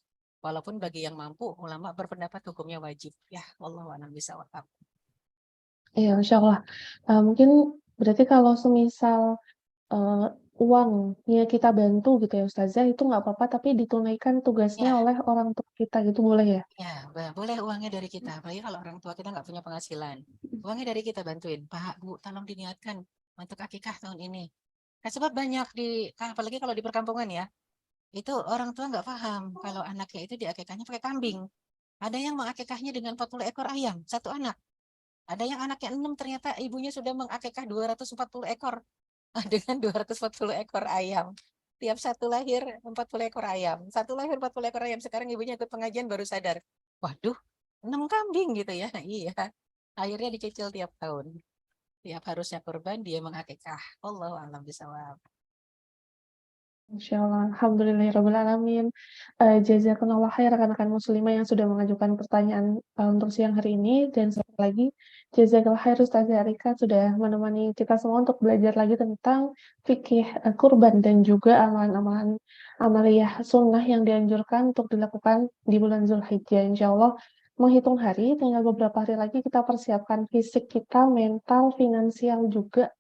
Walaupun bagi yang mampu, ulama berpendapat hukumnya wajib. Ya, wallahu a'lam bishawab. Iya, Masya Allah. Mungkin berarti kalau semisal eh, uangnya kita bantu gitu ya Ustazah, itu nggak apa-apa, tapi ditunaikan tugasnya Ya, oleh orang tua kita gitu, boleh ya? ya, boleh uangnya dari kita. Apalagi kalau orang tua kita nggak punya penghasilan. Uangnya dari kita bantuin. Pak, Bu, tolong diniatkan untuk akikah tahun ini. Nah, sebab banyak apalagi kalau di perkampungan ya, itu orang tua nggak paham kalau anaknya itu diakikahnya pakai kambing. Ada yang mengakikahnya dengan 40 ekor ayam, satu anak. Ada yang anaknya 6 ternyata ibunya sudah mengakikah 240 ekor dengan 240 ekor ayam. Tiap satu lahir 40 ekor ayam. Satu lahir 40 ekor ayam. Sekarang ibunya ikut pengajian baru sadar. Waduh, 6 kambing gitu ya. Iya. Akhirnya dicicil tiap tahun. Tiap harusnya kurban dia mengakikah. Allahu a'lam bishawab. Insya Allah, Alhamdulillahirrahmanirrahim. Jazakallah khair rekan-rekan muslimah yang sudah mengajukan pertanyaan untuk siang hari ini. Dan sekali lagi, jazakallah khair Ustazah Arika sudah menemani kita semua untuk belajar lagi tentang fikih kurban dan juga amalan-amalan amaliyah sunnah yang dianjurkan untuk dilakukan di bulan Zulhijjah. Insya Allah, menghitung hari, tinggal beberapa hari lagi kita persiapkan fisik kita, mental, finansial juga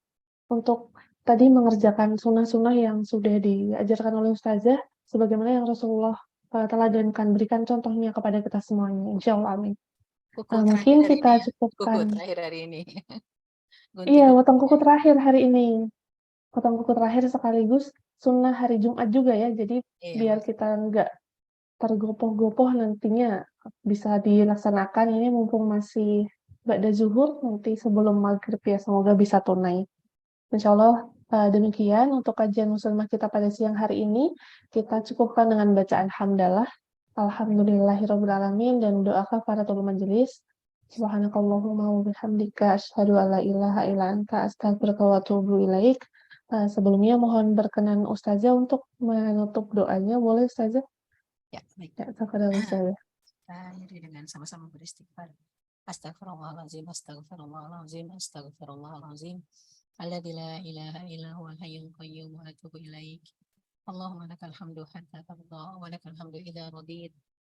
untuk tadi mengerjakan sunnah-sunnah yang sudah diajarkan oleh Ustazah, sebagaimana yang Rasulullah teladankan, berikan contohnya kepada kita semuanya. Insya Allah, amin. Kuku Mungkin terakhir hari kita ini ya. Kuku cukupkan. terakhir hari ini. Iya, Gunting potong kuku kukunya. terakhir hari ini. Potong kuku terakhir sekaligus sunnah hari Jumat juga ya. Jadi Iya, biar kita nggak tergopoh-gopoh nantinya bisa dilaksanakan ini mumpung masih ba'da zuhur nanti sebelum maghrib ya. Semoga bisa tunai. Insya Allah Demikian untuk kajian muslimah kita pada siang hari ini. Kita cukupkan dengan bacaan hamdalah. Alhamdulillahirabbil alamin dan doa kafaratul majelis. Subhanakallahumma wa bihamdika asyhadu an la ilaha illa anta astaghfiruka wa atubu ilaik. Sebelumnya mohon berkenan Ustazah untuk menutup doanya, boleh Ustazah? Ya, baik. Ya, tafadhol Ustazah. Kita akhiri dengan sama-sama beristighfar. Astaghfirullahaladzim, astaghfirullahaladzim, astaghfirullahaladzim. Alladzi la ilaha illa huwal hayyul qayyum wa atubu ilaik. Allahumma lakal hamdu hatta tarda, wa lakal hamdu idza radit,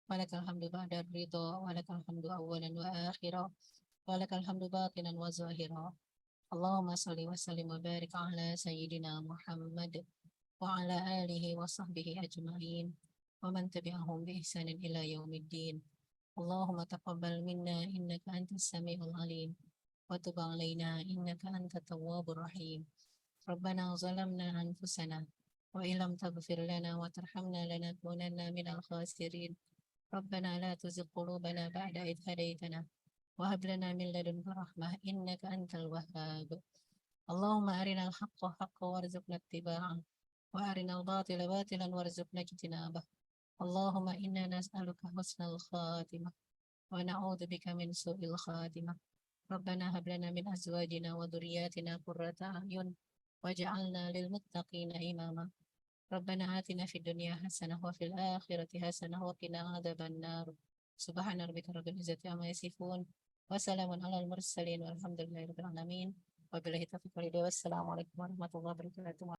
wa lakal hamdu ba'da ridha, wa lakal hamdu awwalan wa akhira, wa lakal hamdu batinan wa zahira. Allahumma salli wa sallim wa barik ala sayyidina Muhammad wa ala alihi wa sahbihi ajma'in wa man tabi'ahum bi ihsanin ila yaumiddin. Allahumma taqabbal minna innaka antas samiul alim wa tub alaina innaka antat tawwabur rahim. Rabbana zalamna anfusana wa illam taghfir lana wa tarhamna lanakunanna minal khasirin. Rabbana la tuzigh qulubana ba'da idh hadaytana wa hab lana min ladunka rahmah innaka antal wahhab. Allahumma arinal haqqa haqqan warzuqna ittiba'ah wa arinal batila batilan warzuqna ijtinabah. Allahumma inna nas'aluka husnal khatimah wa na'udzu bika min su'il khatimah. Rabbana hab lana min azwajina wa dhurriyyatina qurrata a'yun waj'alna lil muttaqina imama. Rabbana atina fid dunya hasanah wa fil akhirati hasanah wa qina adzaban nar. Subhana rabbika rabbil izzati amma yasifun wa salamun alal mursalin walhamdulillahi rabbil alamin. Wabillahi taufiq wal hidayah. Wassalamualaikum warahmatullahi wabarakatuh.